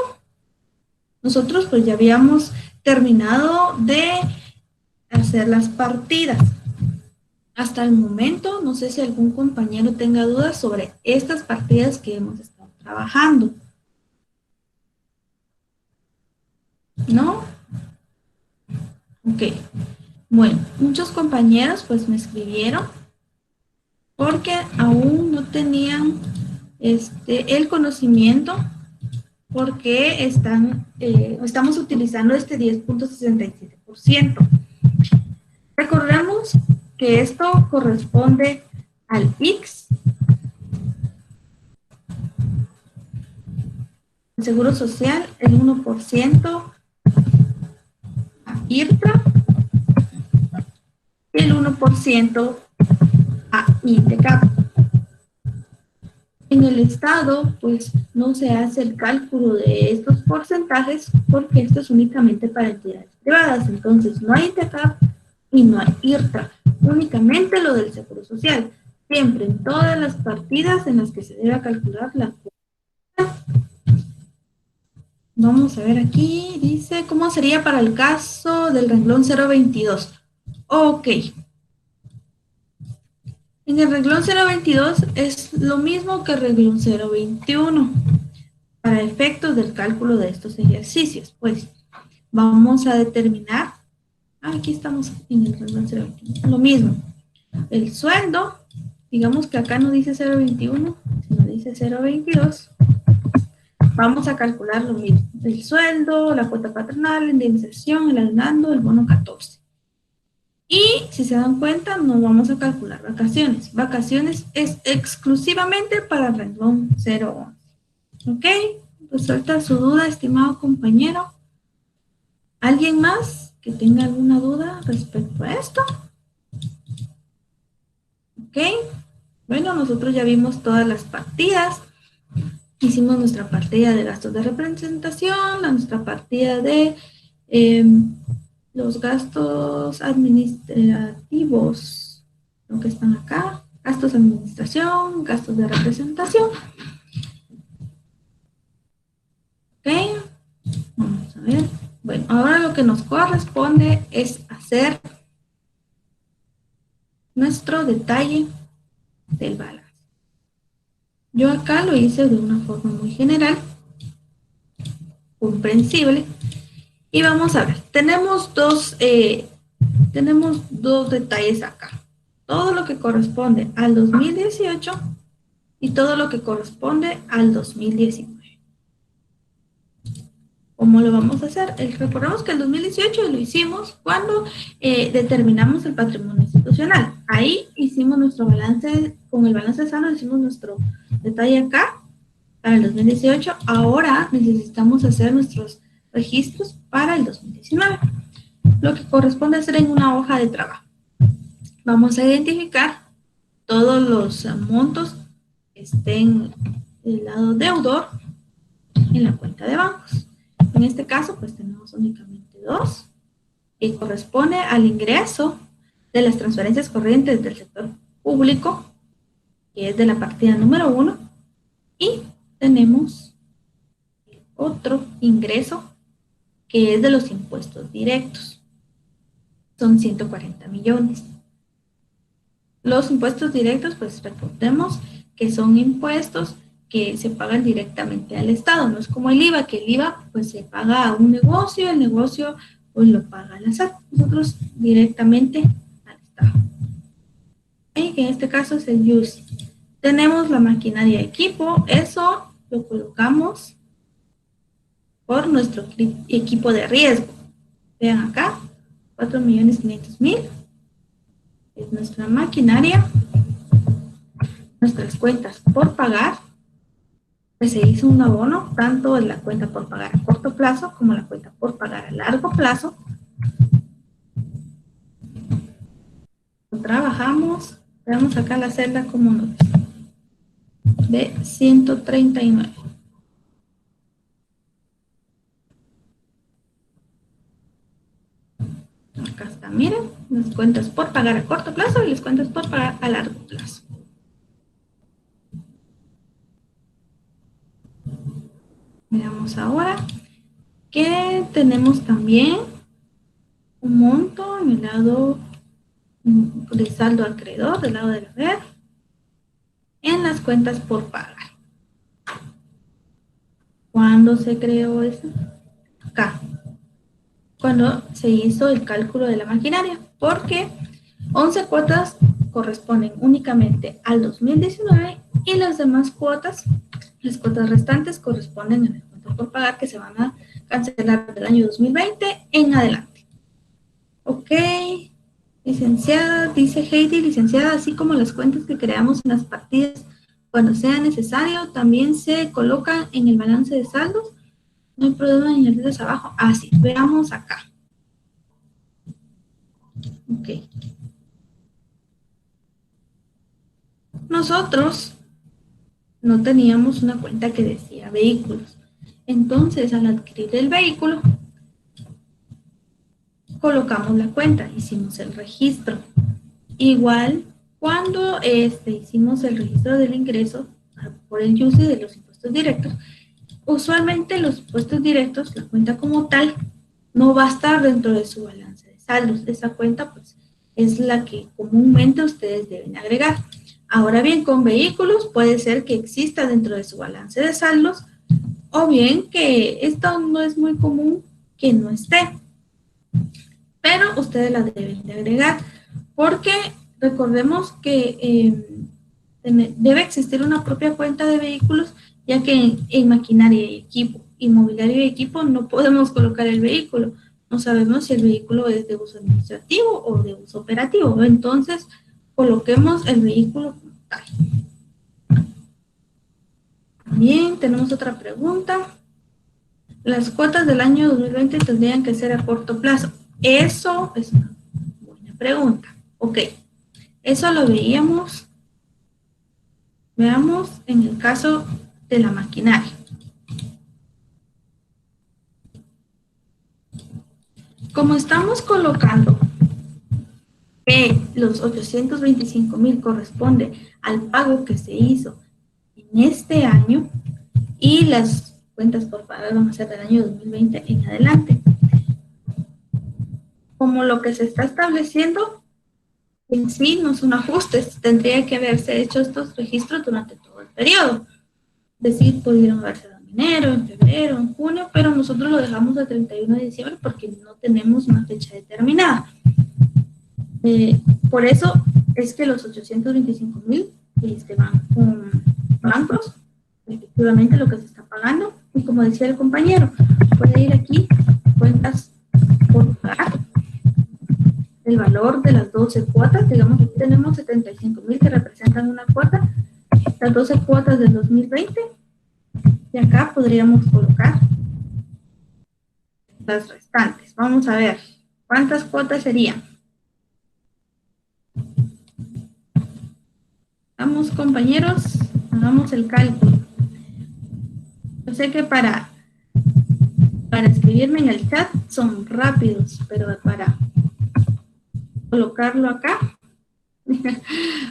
Nosotros pues ya habíamos terminado de hacer las partidas. Hasta el momento, no sé si algún compañero tenga dudas sobre estas partidas que hemos estado trabajando. ¿No? Ok. Bueno, muchos compañeros pues me escribieron porque aún no tenían el conocimiento porque estamos utilizando este 10.67%. Recordemos que esto corresponde al IX, el Seguro Social, el 1% a IRPRA y el 1% a INDECAP. En el Estado, pues no se hace el cálculo de estos porcentajes porque esto es únicamente para entidades privadas. Entonces, no hay INDECAP y no hay IRPRA, únicamente lo del Seguro Social. Siempre en todas las partidas en las que se debe calcular la cuota. Vamos a ver aquí, dice, ¿cómo sería para el caso del renglón 022? Ok. En el renglón 022 es lo mismo que el renglón 021 para efectos del cálculo de estos ejercicios. Pues vamos a determinar, aquí estamos en el renglón 021, lo mismo. El sueldo, digamos que acá no dice 021, sino dice 022. Vamos a calcular lo mismo. El sueldo, la cuota patronal, la indemnización, el aguinaldo, el bono 14. Y si se dan cuenta, no vamos a calcular vacaciones. Vacaciones es exclusivamente para el renglón 011. ¿Ok? ¿Resuelta su duda, estimado compañero? ¿Alguien más que tenga alguna duda respecto a esto? ¿Ok? Bueno, nosotros ya vimos todas las partidas. Hicimos nuestra partida de gastos de representación, nuestra partida de los gastos administrativos, lo que están acá, gastos de administración, gastos de representación. Ok, vamos a ver. Bueno, ahora lo que nos corresponde es hacer nuestro detalle del balance. Yo acá lo hice de una forma muy general, comprensible. Y vamos a ver, tenemos dos detalles acá. Todo lo que corresponde al 2018 y todo lo que corresponde al 2019. ¿Cómo lo vamos a hacer? Recordemos que el 2018 lo hicimos cuando determinamos el patrimonio institucional. Ahí hicimos nuestro balance, con el balance saldo hicimos nuestro detalle acá para el 2018. Ahora necesitamos hacer nuestros registros para el 2019. Lo que corresponde hacer en una hoja de trabajo. Vamos a identificar todos los montos que estén del lado deudor en la cuenta de bancos. En este caso, pues tenemos únicamente dos, y corresponde al ingreso de las transferencias corrientes del sector público, que es de la partida número 1, y tenemos otro ingreso que es de los impuestos directos. Son 140 millones. Los impuestos directos, pues recordemos que son impuestos que se pagan directamente al Estado. No es como el IVA, que el IVA pues se paga a un negocio, el negocio pues lo paga la SAT. Nosotros directamente al Estado. Y en este caso es el UCI. Tenemos la maquinaria de equipo, eso lo colocamos por nuestro equipo de riesgo. Vean acá, 4.500.000 es nuestra maquinaria. Nuestras cuentas por pagar, pues se hizo un abono tanto en la cuenta por pagar a corto plazo como la cuenta por pagar a largo plazo. Trabajamos, veamos acá la celda como nos dice, de 139. Acá está, miren, las cuentas por pagar a corto plazo y las cuentas por pagar a largo plazo. Veamos ahora que tenemos también un monto en el lado de saldo acreedor, del lado del haber, en las cuentas por pagar. ¿Cuándo se creó eso? Acá. Cuando se hizo el cálculo de la maquinaria, porque 11 cuotas corresponden únicamente al 2019 y las demás cuotas, las cuotas restantes corresponden a las cuentas por pagar que se van a cancelar del año 2020 en adelante. Ok, licenciada, dice Heidi, licenciada, así como las cuentas que creamos en las partidas cuando sea necesario, también se colocan en el balance de saldos. No hay problema en el dedos abajo. Así, veamos acá. Ok. Nosotros no teníamos una cuenta que decía vehículos. Entonces, al adquirir el vehículo, colocamos la cuenta, hicimos el registro. Igual, cuando hicimos el registro del ingreso por el UCI de los impuestos directos, usualmente los impuestos directos, la cuenta como tal, no va a estar dentro de su balance de saldos. Esa cuenta, pues, es la que comúnmente ustedes deben agregar. Ahora bien, con vehículos puede ser que exista dentro de su balance de saldos, o bien que esto no es muy común que no esté. Pero ustedes la deben de agregar, porque recordemos que debe existir una propia cuenta de vehículos, ya que en maquinaria y equipo, inmobiliario y equipo no podemos colocar el vehículo. No sabemos si el vehículo es de uso administrativo o de uso operativo. Entonces, coloquemos el vehículo como tal. Bien, tenemos otra pregunta. Las cuotas del año 2020 tendrían que ser a corto plazo. Eso es una buena pregunta. Ok, eso lo veíamos. Veamos en el caso de la maquinaria. Como estamos colocando que los 825,000 corresponde al pago que se hizo en este año y las cuentas por pagar van a ser del año 2020 en adelante. Como lo que se está estableciendo en sí no son ajustes, tendría que haberse hecho estos registros durante todo el periodo. Es decir, pudieron haberse dado en enero, en febrero, en junio, pero nosotros lo dejamos el 31 de diciembre porque no tenemos una fecha determinada. Por eso es que los 825,000 van con bancos, efectivamente lo que se está pagando, y como decía el compañero, puede ir aquí, cuentas por pagar, el valor de las 12 cuotas, digamos que tenemos 75,000 que representan una cuota, las 12 cuotas del 2020, y acá podríamos colocar las restantes. Vamos a ver, ¿cuántas cuotas serían? Vamos, compañeros, hagamos el cálculo. Yo sé que para escribirme en el chat son rápidos, pero para colocarlo acá,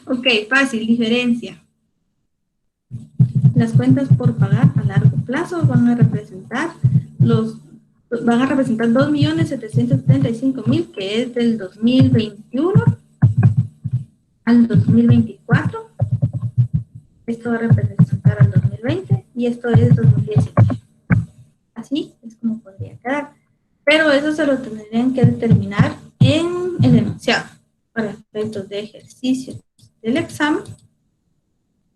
ok, fácil, diferencia. Las cuentas por pagar a largo plazo van a representar 2.775.000, que es del 2021 al 2024. Esto va a representar al 2020 y esto es 2019. Así es como podría quedar. Pero eso se lo tendrían que determinar en el enunciado. Para efectos de ejercicio del examen,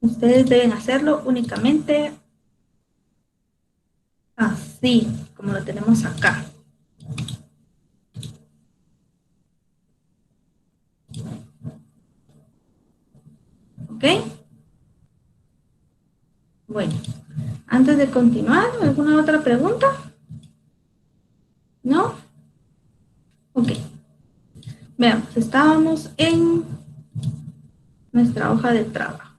ustedes deben hacerlo únicamente así, como lo tenemos acá. ¿Ok? Bueno, antes de continuar, ¿alguna otra pregunta? ¿No? Ok. Veamos, estábamos en nuestra hoja de trabajo.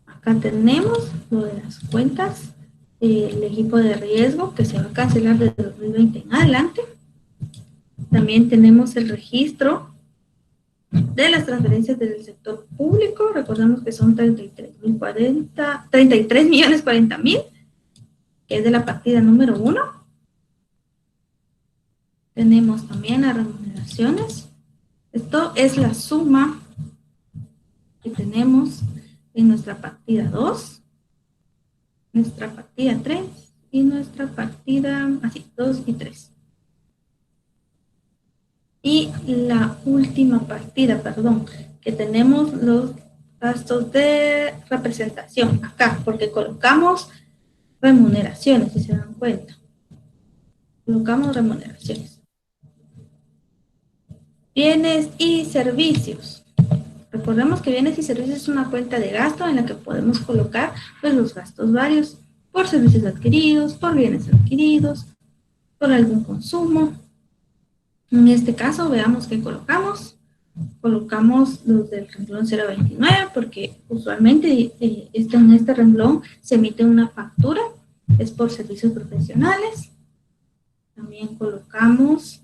Acá tenemos lo de las cuentas, el equipo de riesgo que se va a cancelar desde 2020 en adelante. También tenemos el registro de las transferencias del sector público. Recordemos que son 33.040.000, que es de la partida número 1. Tenemos también las remuneraciones. Esto es la suma que tenemos en nuestra partida 2, nuestra partida 3 y nuestra partida, así, 2 y 3. Y la última partida, perdón, que tenemos los gastos de representación acá, porque colocamos remuneraciones, si se dan cuenta. Colocamos remuneraciones. Bienes y servicios. Recordemos que bienes y servicios es una cuenta de gasto en la que podemos colocar pues, los gastos varios por servicios adquiridos, por bienes adquiridos, por algún consumo. En este caso, veamos qué colocamos. Colocamos los del renglón 029 porque usualmente en este renglón se emite una factura, es por servicios profesionales. También colocamos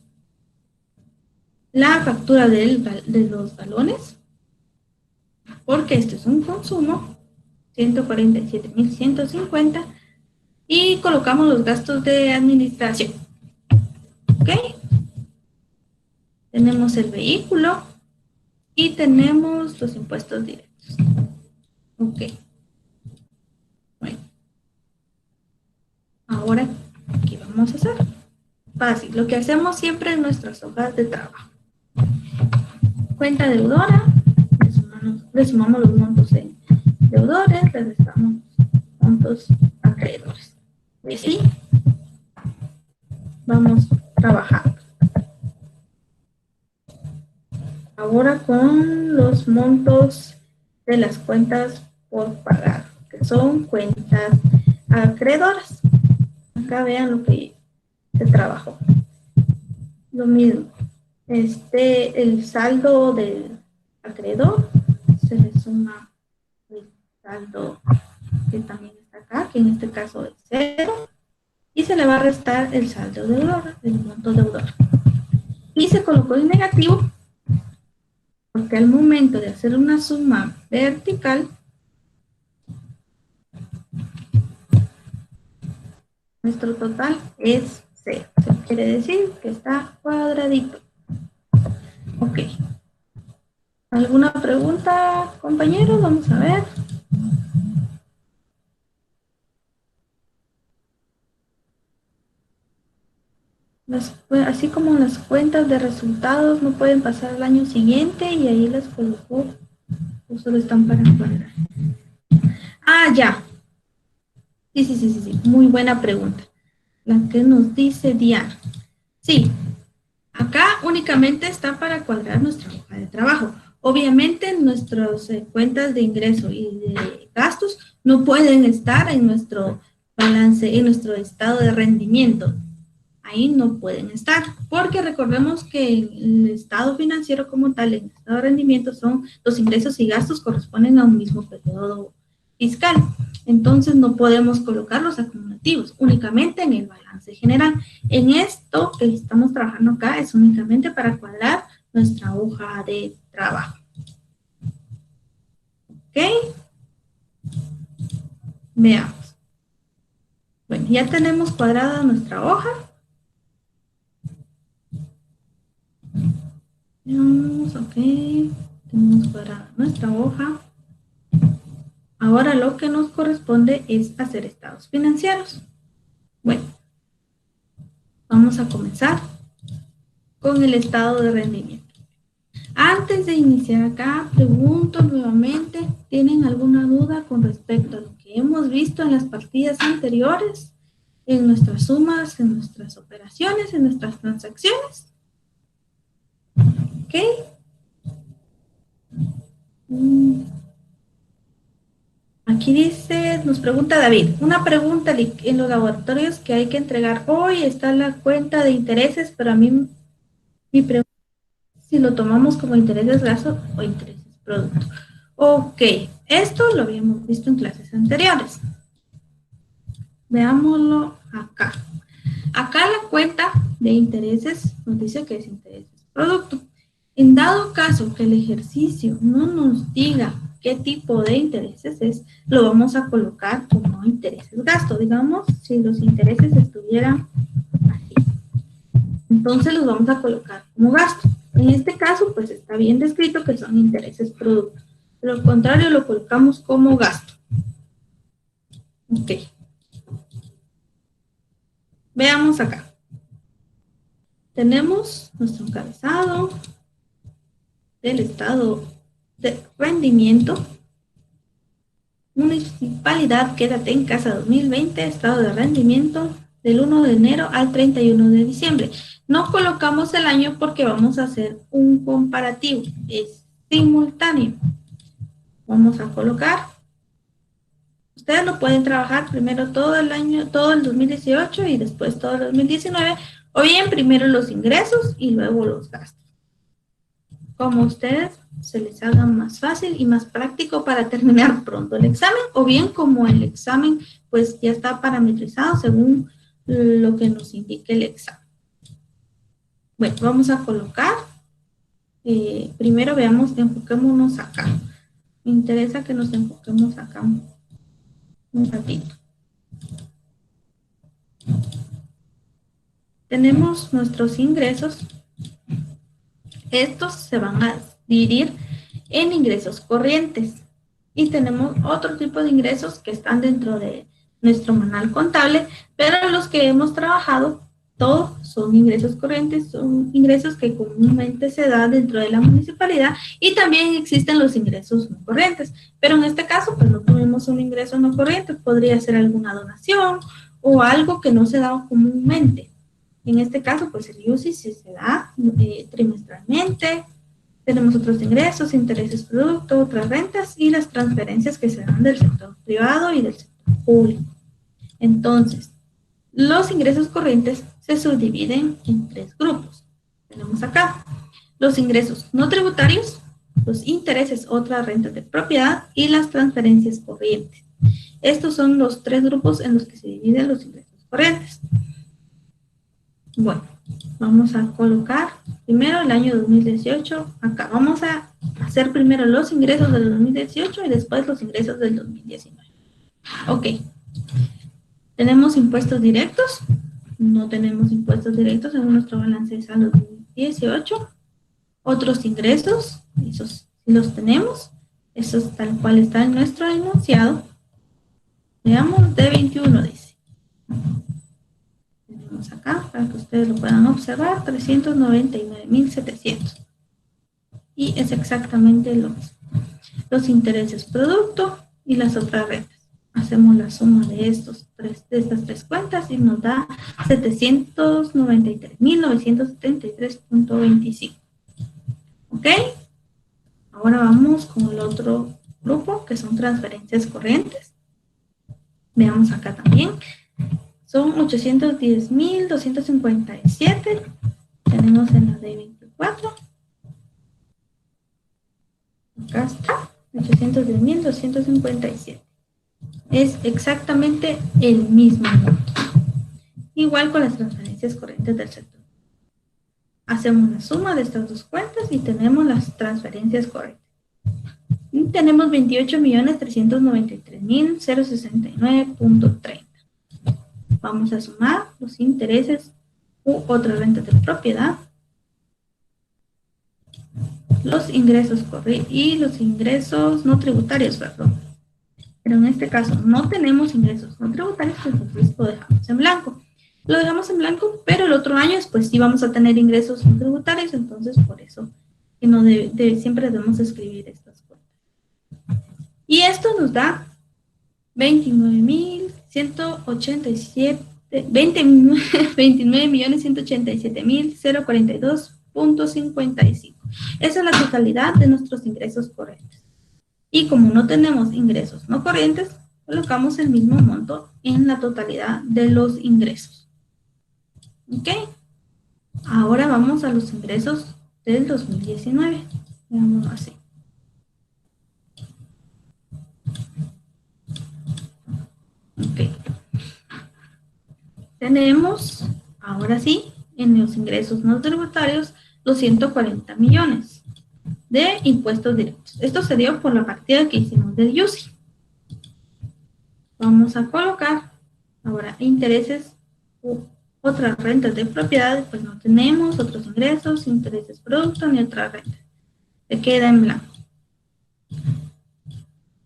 la factura de los galones, porque este es un consumo, 147.150, y colocamos los gastos de administración. ¿Ok? Tenemos el vehículo y tenemos los impuestos directos. Ok. Bueno. Ahora, ¿qué vamos a hacer? Fácil, lo que hacemos siempre en nuestras hojas de trabajo. Cuenta deudora, le sumamos los montos de deudores, le restamos montos acreedores. Y así vamos trabajando. Ahora con los montos de las cuentas por pagar, que son cuentas acreedoras. Acá vean lo que se trabajó. Lo mismo. El saldo del acreedor se le suma el saldo que también está acá, que en este caso es 0, y se le va a restar el saldo deudor, el monto deudor. Y se colocó en negativo porque al momento de hacer una suma vertical, nuestro total es 0. Eso quiere decir que está cuadradito. Ok. ¿Alguna pregunta, compañeros? Vamos a ver. Así como las cuentas de resultados no pueden pasar al año siguiente y ahí las colocó, o solo están para cuadrar. Ah, ya. Sí. Muy buena pregunta. La que nos dice Diana. Sí. Acá únicamente está para cuadrar nuestra hoja de trabajo. Obviamente nuestras cuentas de ingreso y de gastos no pueden estar en nuestro balance, en nuestro estado de rendimiento. Ahí no pueden estar, porque recordemos que el estado financiero como tal, el estado de rendimiento, son los ingresos y gastos corresponden a un mismo periodo fiscal. Entonces no podemos colocar los acumulativos, únicamente en el balance general. En esto que estamos trabajando acá es únicamente para cuadrar nuestra hoja de trabajo. ¿Ok? Veamos. Bueno, ya tenemos cuadrada nuestra hoja. Ok, tenemos cuadrada nuestra hoja. Ahora lo que nos corresponde es hacer estados financieros. Bueno, vamos a comenzar con el estado de rendimiento. Antes de iniciar acá, pregunto nuevamente, ¿tienen alguna duda con respecto a lo que hemos visto en las partidas anteriores? En nuestras sumas, en nuestras operaciones, en nuestras transacciones. ¿Ok? Aquí dice, nos pregunta David, una pregunta en los laboratorios que hay que entregar hoy, está la cuenta de intereses, pero a mí mi pregunta es si lo tomamos como intereses gasto o intereses producto. Ok, esto lo habíamos visto en clases anteriores. Veámoslo acá. Acá la cuenta de intereses nos dice que es intereses producto. En dado caso que el ejercicio no nos diga qué tipo de intereses es, lo vamos a colocar como intereses gasto. Digamos, si los intereses estuvieran aquí, entonces los vamos a colocar como gasto. En este caso, pues está bien descrito que son intereses producto. De lo contrario, lo colocamos como gasto. Ok. Veamos acá. tenemos nuestro encabezado del estado de rendimiento. Municipalidad Quédate en Casa 2020, estado de rendimiento del 1 de enero al 31 de diciembre. No colocamos el año porque vamos a hacer un comparativo, es simultáneo. Vamos a colocar, ustedes lo pueden trabajar primero todo el año, todo el 2018 y después todo el 2019, o bien primero los ingresos y luego los gastos. Como ustedes se les haga más fácil y más práctico para terminar pronto el examen, o bien como el examen pues ya está parametrizado según lo que nos indique el examen. Bueno, vamos a colocar, primero veamos, enfoquémonos acá. Me interesa que nos enfoquemos acá un ratito. Tenemos nuestros ingresos. Estos se van a dividir en ingresos corrientes. Y tenemos otro tipo de ingresos que están dentro de nuestro manual contable, pero los que hemos trabajado, todos son ingresos corrientes, son ingresos que comúnmente se dan dentro de la municipalidad, y también existen los ingresos no corrientes. Pero en este caso, pues no tuvimos un ingreso no corriente, podría ser alguna donación o algo que no se da comúnmente. En este caso, pues el UCI sí se da trimestralmente. Tenemos otros ingresos, intereses producto, otras rentas y las transferencias que se dan del sector privado y del sector público. Entonces, los ingresos corrientes se subdividen en 3 grupos. Tenemos acá los ingresos no tributarios, los intereses, otras rentas de propiedad y las transferencias corrientes. Estos son los 3 grupos en los que se dividen los ingresos corrientes. Bueno, vamos a colocar primero el año 2018. Acá vamos a hacer primero los ingresos del 2018 y después los ingresos del 2019. Ok. ¿Tenemos impuestos directos? No tenemos impuestos directos en nuestro balance de saldo 2018. Otros ingresos, esos sí los tenemos. Esos tal cual está en nuestro enunciado. Veamos, D21 dice. Tenemos acá, para que ustedes lo puedan observar, 399.700. Y es exactamente lo mismo. Los intereses producto y las otras rentas. Hacemos la suma de estas 3 cuentas y nos da 793.973.25. ¿Ok? Ahora vamos con el otro grupo, que son transferencias corrientes. Veamos acá también. Son 810.257. Tenemos en la D24. Acá está, 810.257. Es exactamente el mismo monto. Igual con las transferencias corrientes del sector. Hacemos la suma de estas 2 cuentas y tenemos las transferencias corrientes. Y tenemos 28.393.069.30. Vamos a sumar los intereses u otras rentas de propiedad, los ingresos corrientes y los ingresos no tributarios, perdón. Pero en este caso no tenemos ingresos no tributarios, entonces lo dejamos en blanco. Lo dejamos en blanco, pero el otro año después sí vamos a tener ingresos no tributarios, entonces por eso que no siempre debemos escribir estas cuentas. Y esto nos da 29.187.042.55. Esa es la totalidad de nuestros ingresos corrientes. Y como no tenemos ingresos no corrientes, colocamos el mismo monto en la totalidad de los ingresos. ¿Ok? Ahora vamos a los ingresos del 2019. Veámoslo así. Ok. Tenemos, ahora sí, en los ingresos no tributarios, los 140 millones de impuestos directos. Esto se dio por la partida que hicimos del UCI. Vamos a colocar ahora intereses u otras rentas de propiedad, pues no tenemos otros ingresos, intereses producto ni otra renta. Se queda en blanco.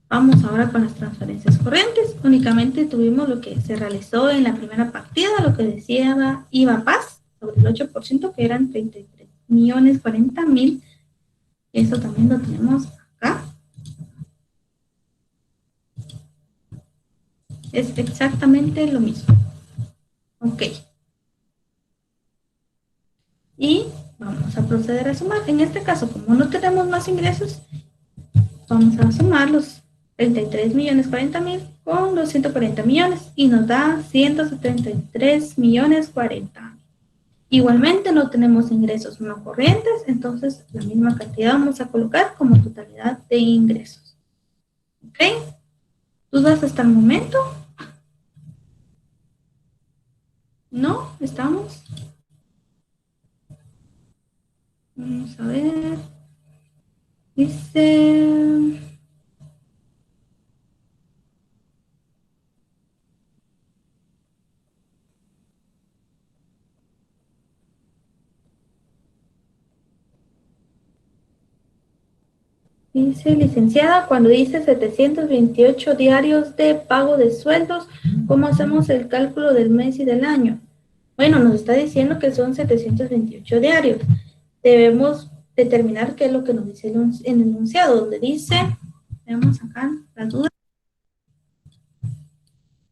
Vamos ahora con las transferencias corrientes. Únicamente tuvimos lo que se realizó en la primera partida, lo que decía IVA Paz, sobre el 8%, que eran 33.040.000. Eso también lo tenemos acá. Es exactamente lo mismo. Ok. Y vamos a proceder a sumar. En este caso, como no tenemos más ingresos, vamos a sumar los 33.040.000 con los 140 millones y nos da 173.040.000. Igualmente no tenemos ingresos no corrientes, entonces la misma cantidad vamos a colocar como totalidad de ingresos. ¿Ok? ¿Dudas hasta el momento? ¿No? ¿Estamos? Vamos a ver. Dice... Dice, licenciada, cuando dice 728 diarios de pago de sueldos, ¿cómo hacemos el cálculo del mes y del año? Bueno, nos está diciendo que son 728 diarios. Debemos determinar qué es lo que nos dice en el enunciado, donde dice, veamos acá la duda,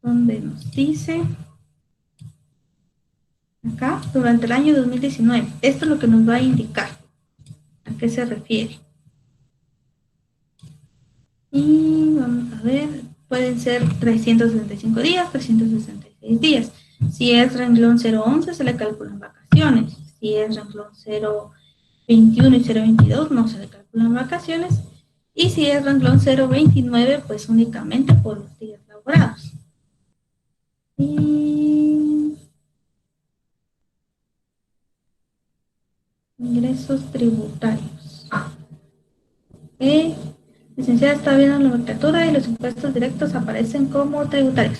donde nos dice, acá, durante el año 2019. Esto es lo que nos va a indicar a qué se refiere. Y vamos a ver, pueden ser 365 días, 366 días. Si es renglón 011 se le calculan vacaciones. Si es renglón 021 y 022 no se le calculan vacaciones. Y si es renglón 029 pues únicamente por los días laborados. Y ingresos tributarios. Licenciada, está viendo la nomenclatura y los impuestos directos aparecen como tributarios.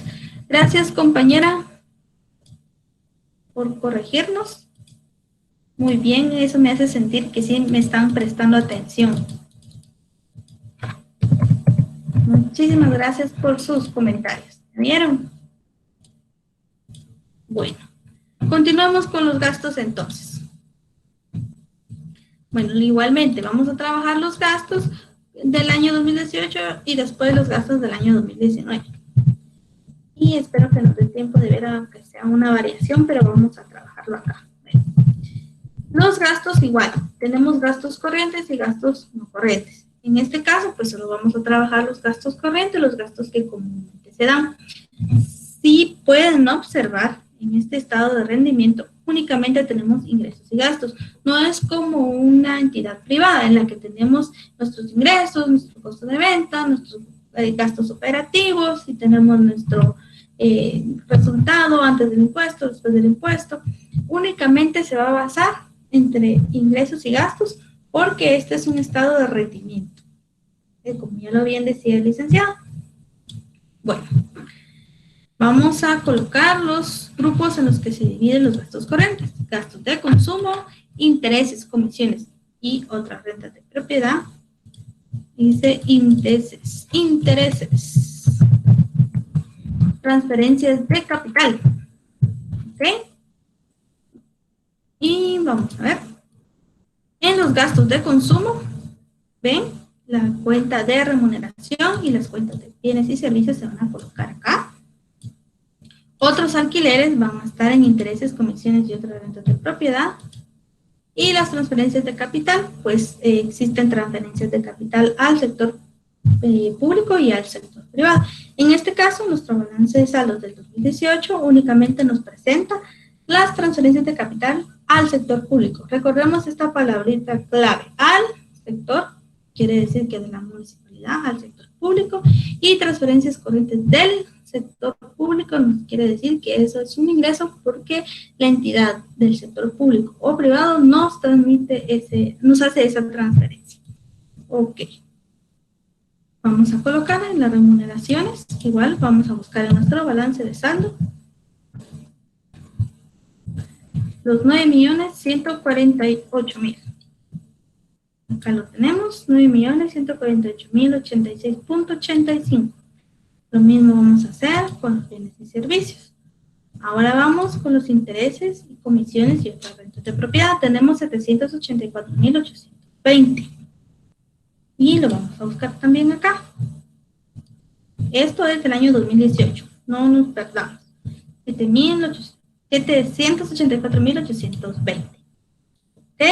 Gracias, compañera, por corregirnos. Muy bien, eso me hace sentir que sí me están prestando atención. Muchísimas gracias por sus comentarios. ¿Me vieron? Bueno, continuamos con los gastos entonces. Bueno, igualmente vamos a trabajar los gastos del año 2018 y después los gastos del año 2019. Y espero que nos dé tiempo de ver aunque sea una variación, pero vamos a trabajarlo acá. Bueno, los gastos igual, tenemos gastos corrientes y gastos no corrientes. En este caso, pues solo vamos a trabajar los gastos corrientes, los gastos que comúnmente se dan. Si pueden observar, en este estado de rendimiento únicamente tenemos ingresos y gastos. No es como una entidad privada en la que tenemos nuestros ingresos, nuestro costo de venta, nuestros gastos operativos y tenemos nuestro resultado antes del impuesto, después del impuesto. Únicamente se va a basar entre ingresos y gastos porque este es un estado de rendimiento. Como ya lo bien decía el licenciado. Bueno. Vamos a colocar los grupos en los que se dividen los gastos corrientes. Gastos de consumo, intereses, comisiones y otras rentas de propiedad. Dice intereses. Transferencias de capital. ¿Ok? Y vamos a ver. En los gastos de consumo, ven, la cuenta de remuneración y las cuentas de bienes y servicios se van a colocar acá. Otros alquileres van a estar en intereses, comisiones y otras rentas de propiedad. Y las transferencias de capital, pues existen transferencias de capital al sector público y al sector privado. En este caso, nuestro balance de saldos del 2018 únicamente nos presenta las transferencias de capital al sector público. Recordemos esta palabrita clave, al sector, quiere decir que de la municipalidad al sector público, y transferencias corrientes del sector público nos quiere decir que eso es un ingreso porque la entidad del sector público o privado nos hace esa transferencia. Ok. Vamos a colocar en las remuneraciones, igual vamos a buscar en nuestro balance de saldo los 9.148.000. Acá lo tenemos, 9.148.086.85. Lo mismo vamos a hacer con los bienes y servicios. ahora vamos con los intereses y comisiones y otras rentas de propiedad. Tenemos 784.820. Y lo vamos a buscar también acá. Esto es del año 2018. No nos perdamos. 784.820. ¿Ok?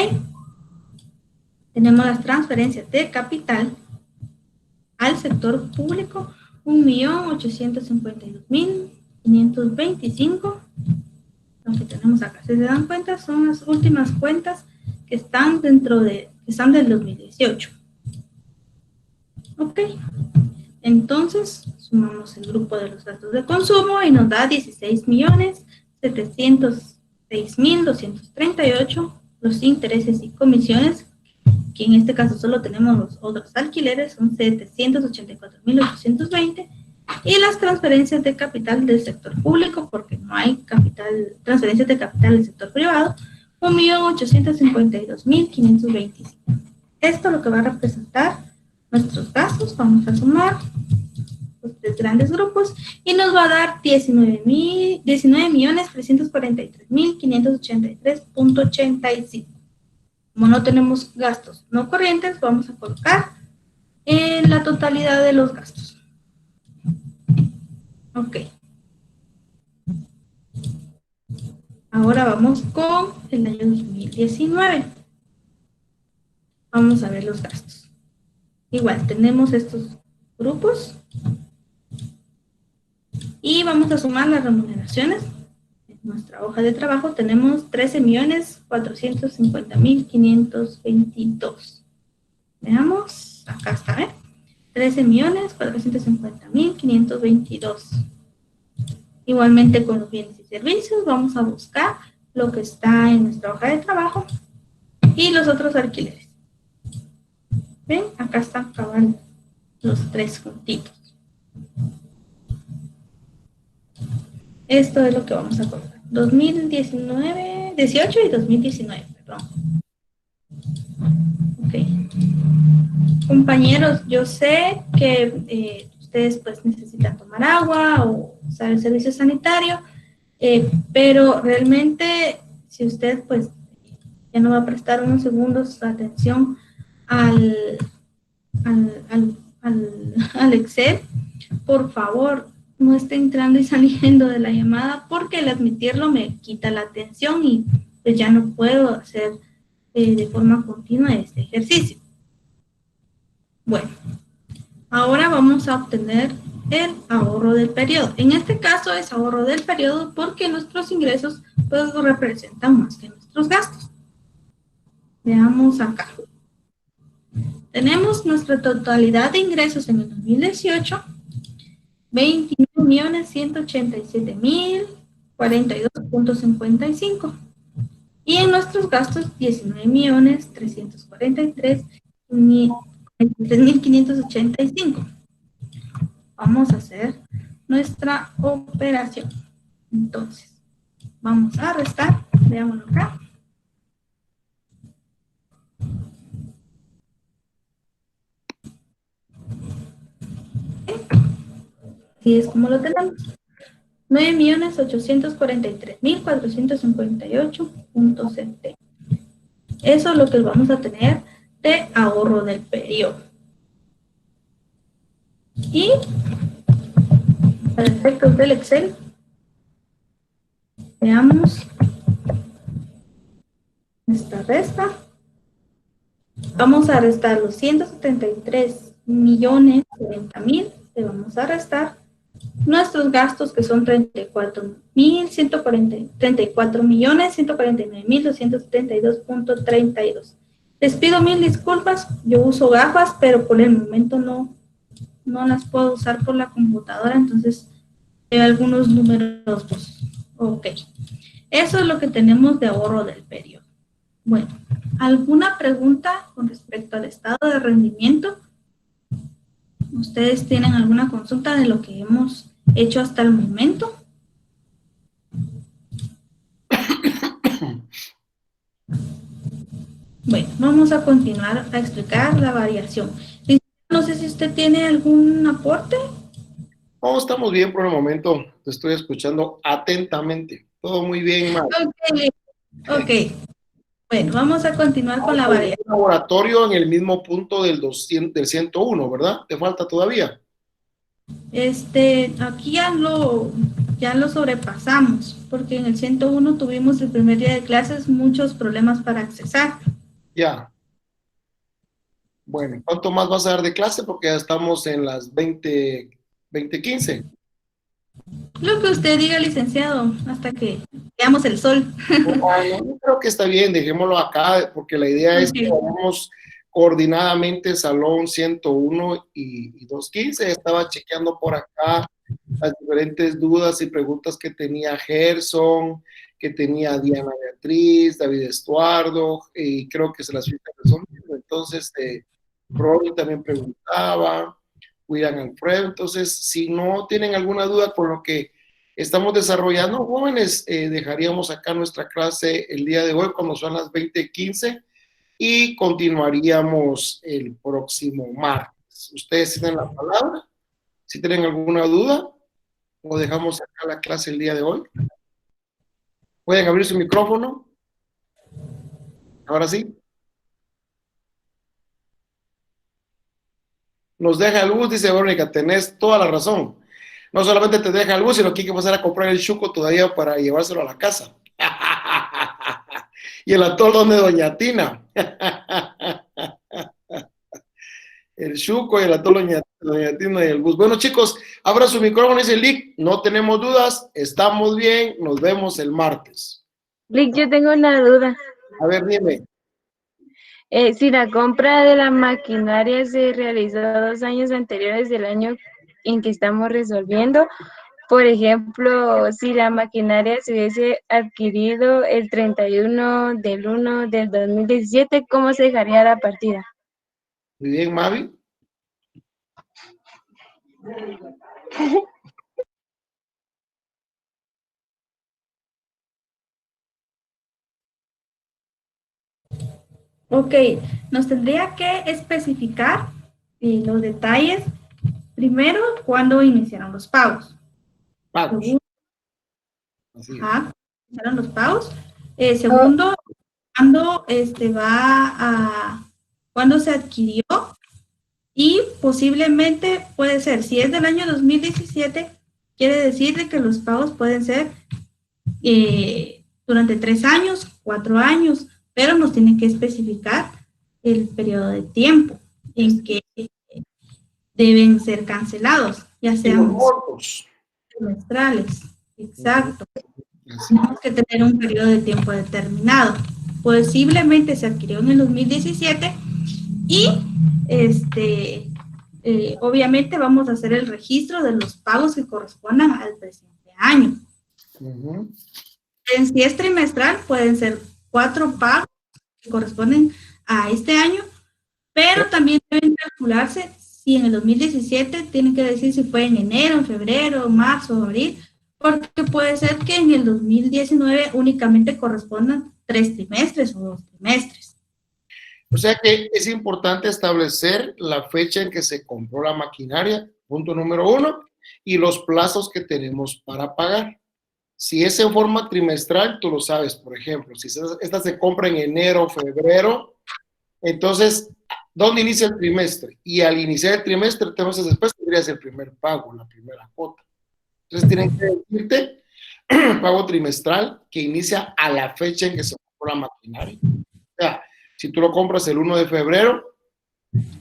Tenemos las transferencias de capital al sector público, 1.852.525. Lo que tenemos acá, si se dan cuenta, son las últimas cuentas que están del 2018. Ok, entonces sumamos el grupo de los gastos de consumo y nos da 16.706.238 los intereses y comisiones, que en este caso solo tenemos los otros alquileres, son 784.820, y las transferencias de capital del sector público, porque no hay transferencias de capital del sector privado, 1.852.525. Esto es lo que va a representar nuestros gastos. Vamos a sumar los tres grandes grupos y nos va a dar 19.343.583.85. Como no tenemos gastos no corrientes, vamos a colocar en la totalidad de los gastos. Ok. Ahora vamos con el año 2019. Vamos a ver los gastos. Igual, tenemos estos grupos. Y vamos a sumar las remuneraciones. En nuestra hoja de trabajo tenemos 13.450.522. Veamos, acá está, ¿eh? 13.450.522. Igualmente con los bienes y servicios vamos a buscar lo que está en nuestra hoja de trabajo y los otros alquileres. ¿Ven? Acá están cabal los tres juntitos. Esto es lo que vamos a colocar. 2018 y 2019, perdón. Ok. Compañeros, yo sé que ustedes pues necesitan tomar agua o usar el servicio sanitario, pero realmente si usted pues ya no va a prestar unos segundos atención al Excel, por favor, no esté entrando y saliendo de la llamada, porque el admitirlo me quita la atención y pues ya no puedo hacer de forma continua este ejercicio. Bueno, ahora vamos a obtener el ahorro del periodo. En este caso es ahorro del periodo porque nuestros ingresos pues representan más que nuestros gastos. Veamos acá. Tenemos nuestra totalidad de ingresos en el 2018, 29.187.042.55. Y en nuestros gastos, 19.343.585. Vamos a hacer nuestra operación. Entonces, vamos a restar. Veámoslo acá. Así es como lo tenemos. 9.843.458.70. Eso es lo que vamos a tener de ahorro del periodo. Y para efectos del Excel, veamos esta resta. Vamos a restar los 173.040.000, le vamos a restar nuestros gastos, que son 34.149.272.32. Les pido mil disculpas, yo uso gafas, pero por el momento no las puedo usar por la computadora, entonces veo algunos números. Ok, eso es lo que tenemos de ahorro del periodo. Bueno, ¿alguna pregunta con respecto al estado de rendimiento? ¿Ustedes tienen alguna consulta de lo que hemos hecho hasta el momento? Bueno, vamos a continuar a explicar la variación. No sé si usted tiene algún aporte. Oh, estamos bien por el momento. Te estoy escuchando atentamente. Todo muy bien, Mar. Ok, bueno, vamos a continuar con la variable. Laboratorio en el mismo punto del 200, del 101, ¿verdad? ¿Te falta todavía? Aquí ya lo sobrepasamos, porque en el 101 tuvimos el primer día de clases muchos problemas para accesar. Ya. Bueno, ¿cuánto más vas a dar de clase? Porque ya estamos en las 20:15. Lo que usted diga, licenciado, hasta que veamos el sol. Bueno, yo creo que está bien, dejémoslo acá, porque la idea es que Ok. vayamos coordinadamente Salón 101 y 215. Estaba chequeando por acá las diferentes dudas y preguntas que tenía Gerson, que tenía Diana Beatriz, David Estuardo, y creo que se las fui resolviendo. Entonces, Ronnie también preguntaba, William Alfredo. Entonces, si no tienen alguna duda con lo que estamos desarrollando, jóvenes, dejaríamos acá nuestra clase el día de hoy cuando son las 20:15 y continuaríamos el próximo martes. ¿Ustedes tienen la palabra? Si tienen alguna duda, o dejamos acá la clase el día de hoy. ¿Pueden abrir su micrófono? Ahora sí. Nos deja luz, dice Verónica, tenés toda la razón. No solamente te deja luz, sino que hay que pasar a comprar el chuco todavía para llevárselo a la casa. Y el atol donde Doña Tina. El chuco y el atol Doña Tina y el bus. Bueno, chicos, abra su micrófono, dice Lick. No tenemos dudas, estamos bien, nos vemos el martes. Lick, yo tengo una duda. A ver, dime. Si la compra de la maquinaria se realizó 2 años anteriores del año en que estamos resolviendo, por ejemplo, si la maquinaria se hubiese adquirido el 31/1/2017, ¿cómo se dejaría la partida? Muy bien, Mavi. Ok, nos tendría que especificar los detalles. Primero, cuándo iniciaron los pagos. Pagos. Segundo, Así es. iniciaron los pagos. Segundo, cuándo cuándo se adquirió, y posiblemente puede ser, si es del año 2017, quiere decir de que los pagos pueden ser durante 3 años, 4 años, pero nos tienen que especificar el periodo de tiempo en que deben ser cancelados, ya sean trimestrales. Exacto. Tenemos que tener un periodo de tiempo determinado. Posiblemente se adquirió en el 2017 y obviamente vamos a hacer el registro de los pagos que correspondan al presente año. Si es trimestral, pueden ser 4 pagos que corresponden a este año, pero también deben calcularse si en el 2017 tienen que decir si fue en enero, en febrero, marzo, abril, porque puede ser que en el 2019 únicamente correspondan 3 trimestres o 2 trimestres. O sea que es importante establecer la fecha en que se compró la maquinaria, punto número 1, y los plazos que tenemos para pagar. Si es en forma trimestral, tú lo sabes, por ejemplo, si esta se compra en enero, febrero, entonces, ¿dónde inicia el trimestre? Y al iniciar el trimestre, 3 meses después, tendrías el primer pago, la primera cuota. Entonces, tienen que decirte pago trimestral que inicia a la fecha en que se compró la maquinaria. O sea, si tú lo compras el 1 de febrero,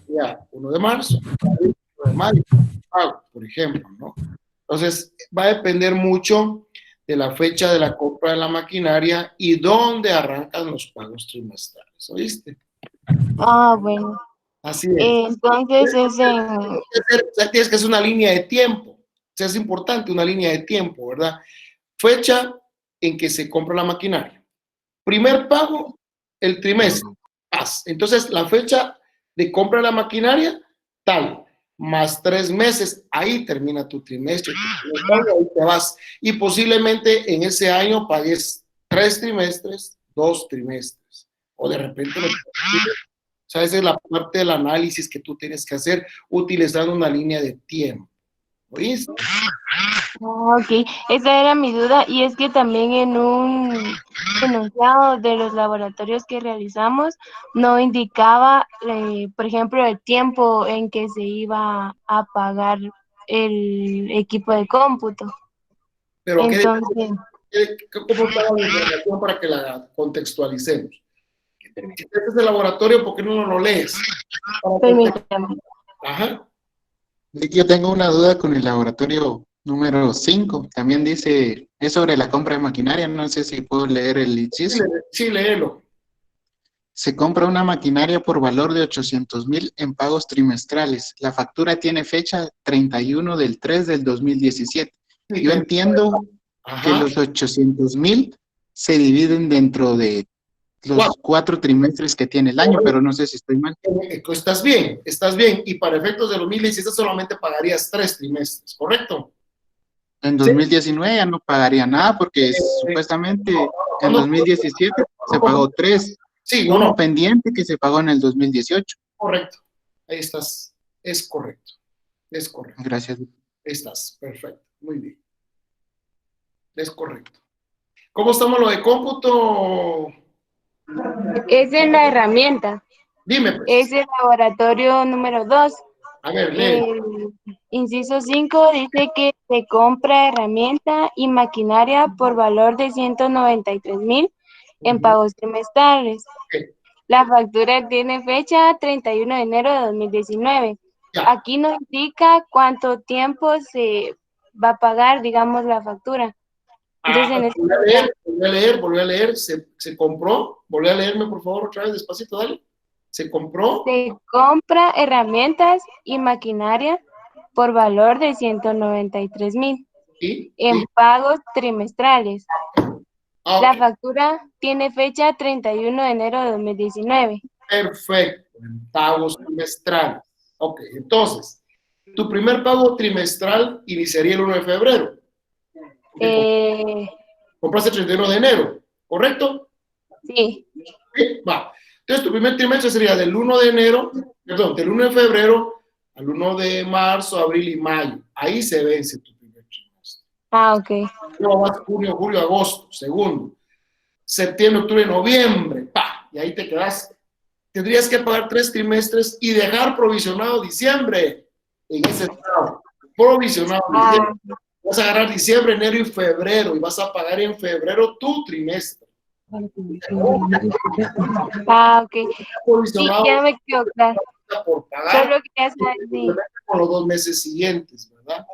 ya 1 de marzo, 1 de mayo, pago, por ejemplo, ¿no? Entonces, va a depender mucho de la fecha de la compra de la maquinaria y dónde arrancan los pagos trimestrales, ¿oíste? Ah, bueno. Así es. Entonces es en... Tienes que hacer una línea de tiempo. O sea, es importante una línea de tiempo, ¿verdad? Fecha en que se compra la maquinaria. Primer pago, el trimestre. Entonces, la fecha de compra de la maquinaria, tal, más 3 meses, ahí termina tu trimestre, ahí te vas. Y posiblemente en ese año pagues 3 trimestres, 2 trimestres, o de repente, o sea, esa es la parte del análisis que tú tienes que hacer utilizando una línea de tiempo. ¿Oíste? Ok, esa era mi duda y es que también en un enunciado de los laboratorios que realizamos no indicaba, por ejemplo, el tiempo en que se iba a pagar el equipo de cómputo. Pero Entonces, ¿cómo estaba la información para que la contextualicemos? Si este es el laboratorio, ¿por qué no lo lees? permítame. Ajá. Yo tengo una duda con el laboratorio número 5. También dice, es sobre la compra de maquinaria. No sé si puedo leer el inciso. Sí, léelo. Se compra una maquinaria por valor de 800,000 en pagos trimestrales. La factura tiene fecha 31 del 3 del 2017. Yo entiendo que los 800,000 se dividen dentro de los 4 trimestres que tiene el año, pero no sé si estoy mal. Estás bien, estás bien. Y para efectos de 2017 solamente pagarías 3 trimestres, ¿correcto? En 2019 ya no pagaría nada porque supuestamente en 2017 se pagó 3. Sí, Uno pendiente que se pagó en el 2018. Correcto. Ahí estás. Es correcto. Es correcto. Gracias. Estás. Perfecto. Muy bien. Es correcto. ¿Cómo estamos lo de cómputo? Es en la herramienta. Dime, pues. Es el laboratorio número 2. A ver, lee. Inciso 5 dice que se compra herramienta y maquinaria por valor de 193,000 en pagos trimestrales. La factura tiene fecha 31 de enero de 2019. Ya. Aquí no indica cuánto tiempo se va a pagar, digamos, la factura. Entonces, volví a leer. Se compró. Volví a leerme, por favor, otra vez, despacito, dale. Se compró. Se compra herramientas y maquinaria por valor de 193,000 en pagos trimestrales. Okay. La factura tiene fecha 31 de enero de 2019. Perfecto, en pagos trimestrales. Ok, entonces, tu primer pago trimestral iniciaría el 1 de febrero. Compraste el 31 de enero, ¿correcto? Sí. Okay, va. Entonces, tu primer trimestre sería del 1 de enero, perdón, del 1 de febrero al 1 de marzo, abril y mayo. Ahí se vence tu primer trimestre. Ah, ok. Luego vas junio, julio, agosto, segundo. Septiembre, octubre, noviembre, ¡pa! Y ahí te quedas. Tendrías que pagar 3 trimestres y dejar provisionado diciembre en ese estado. Provisionado diciembre. Vas a agarrar diciembre, enero y febrero y vas a pagar en febrero tu trimestre. Ah, ok. Sí, ya me quedó claro. Por pagar. Solo quería saber si... Por los 2 meses siguientes, ¿verdad?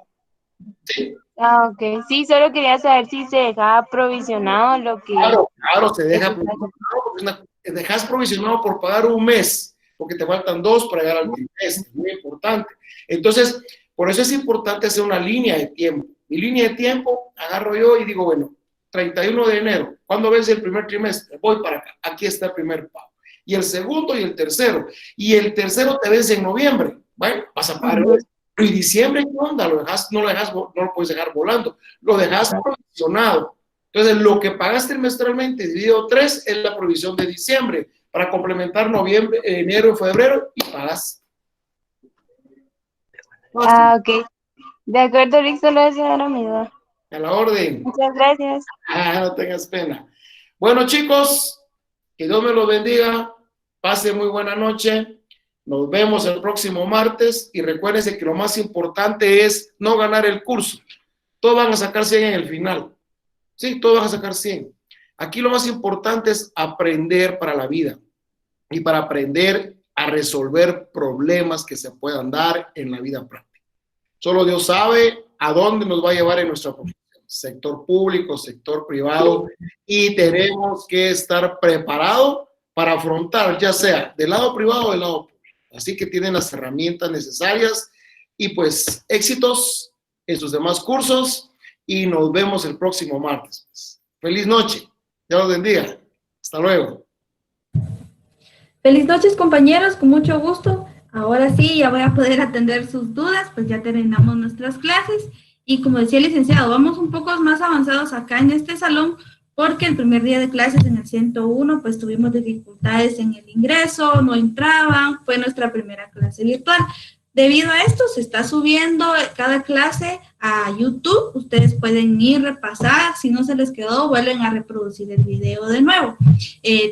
Sí. Ah, ok. Sí, solo quería saber si se dejaba provisionado lo que... Claro, se deja provisionado. Dejas provisionado por pagar un mes, porque te faltan 2 para llegar al trimestre. Muy importante. Entonces, por eso es importante hacer una línea de tiempo. Mi línea de tiempo, agarro yo y digo, bueno, 31 de enero, ¿cuándo vence el primer trimestre? Voy para acá, aquí está el primer pago. Y el segundo y el tercero. Y el tercero te vence en noviembre. Bueno, vas a pagar. Y diciembre, ¿qué onda? No lo puedes dejar volando. Lo dejas provisionado. Entonces, lo que pagas trimestralmente dividido 3 es la provisión de diciembre para complementar noviembre, enero y febrero y pagas. Ah, ok. De acuerdo, Rick, solo esa era mi duda. A la orden. Muchas gracias. No tengas pena. Bueno, chicos, que Dios me los bendiga. Pase muy buena noche. Nos vemos el próximo martes y recuérdense que lo más importante es no ganar el curso. Todos van a sacar 100 en el final. Sí, todos van a sacar 100. Aquí lo más importante es aprender para la vida y para aprender a resolver problemas que se puedan dar en la vida práctica. Solo Dios sabe a dónde nos va a llevar en nuestra profesión. Sector público, sector privado, y tenemos que estar preparados para afrontar, ya sea del lado privado o del lado público. Así que tienen las herramientas necesarias y pues éxitos en sus demás cursos y nos vemos el próximo martes. Feliz noche. Dios los bendiga. Hasta luego. Feliz noches, compañeros, con mucho gusto. Ahora sí, ya voy a poder atender sus dudas, pues ya terminamos nuestras clases. Y como decía el licenciado, vamos un poco más avanzados acá en este salón, porque el primer día de clases en el 101, pues tuvimos dificultades en el ingreso, no entraban, fue nuestra primera clase virtual. Debido a esto, se está subiendo cada clase a YouTube. Ustedes pueden ir, repasar. Si no se les quedó, vuelven a reproducir el video de nuevo.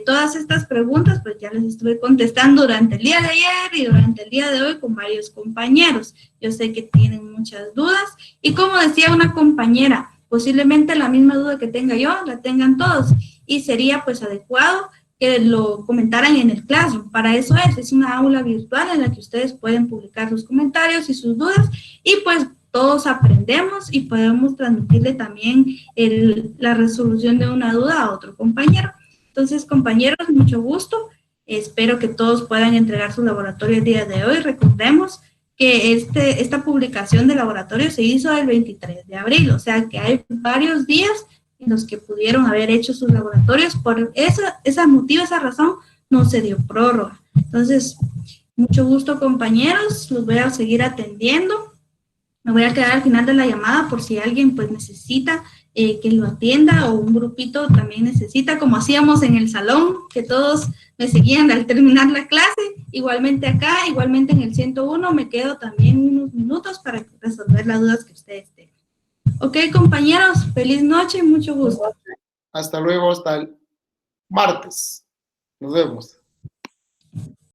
Todas estas preguntas, pues ya les estuve contestando durante el día de ayer y durante el día de hoy con varios compañeros. Yo sé que tienen muchas dudas. Y como decía una compañera, posiblemente la misma duda que tenga yo, la tengan todos. Y sería pues adecuado que lo comentaran en el Classroom. Para eso es una aula virtual en la que ustedes pueden publicar sus comentarios y sus dudas y pues todos aprendemos y podemos transmitirle también la resolución de una duda a otro compañero. Entonces, compañeros, mucho gusto. Espero que todos puedan entregar su laboratorio el día de hoy. Recordemos que esta publicación de laboratorio se hizo el 23 de abril, o sea que hay varios días en los que pudieron haber hecho sus laboratorios. Por ese motivo, esa razón, no se dio prórroga. Entonces, mucho gusto, compañeros. Los voy a seguir atendiendo. Me voy a quedar al final de la llamada por si alguien pues necesita que lo atienda o un grupito también necesita, como hacíamos en el salón, que todos me seguían al terminar la clase. Igualmente acá, igualmente en el 101, me quedo también unos minutos para resolver las dudas que ustedes tengan. Ok, compañeros, feliz noche y mucho gusto. Hasta luego, hasta el martes. Nos vemos.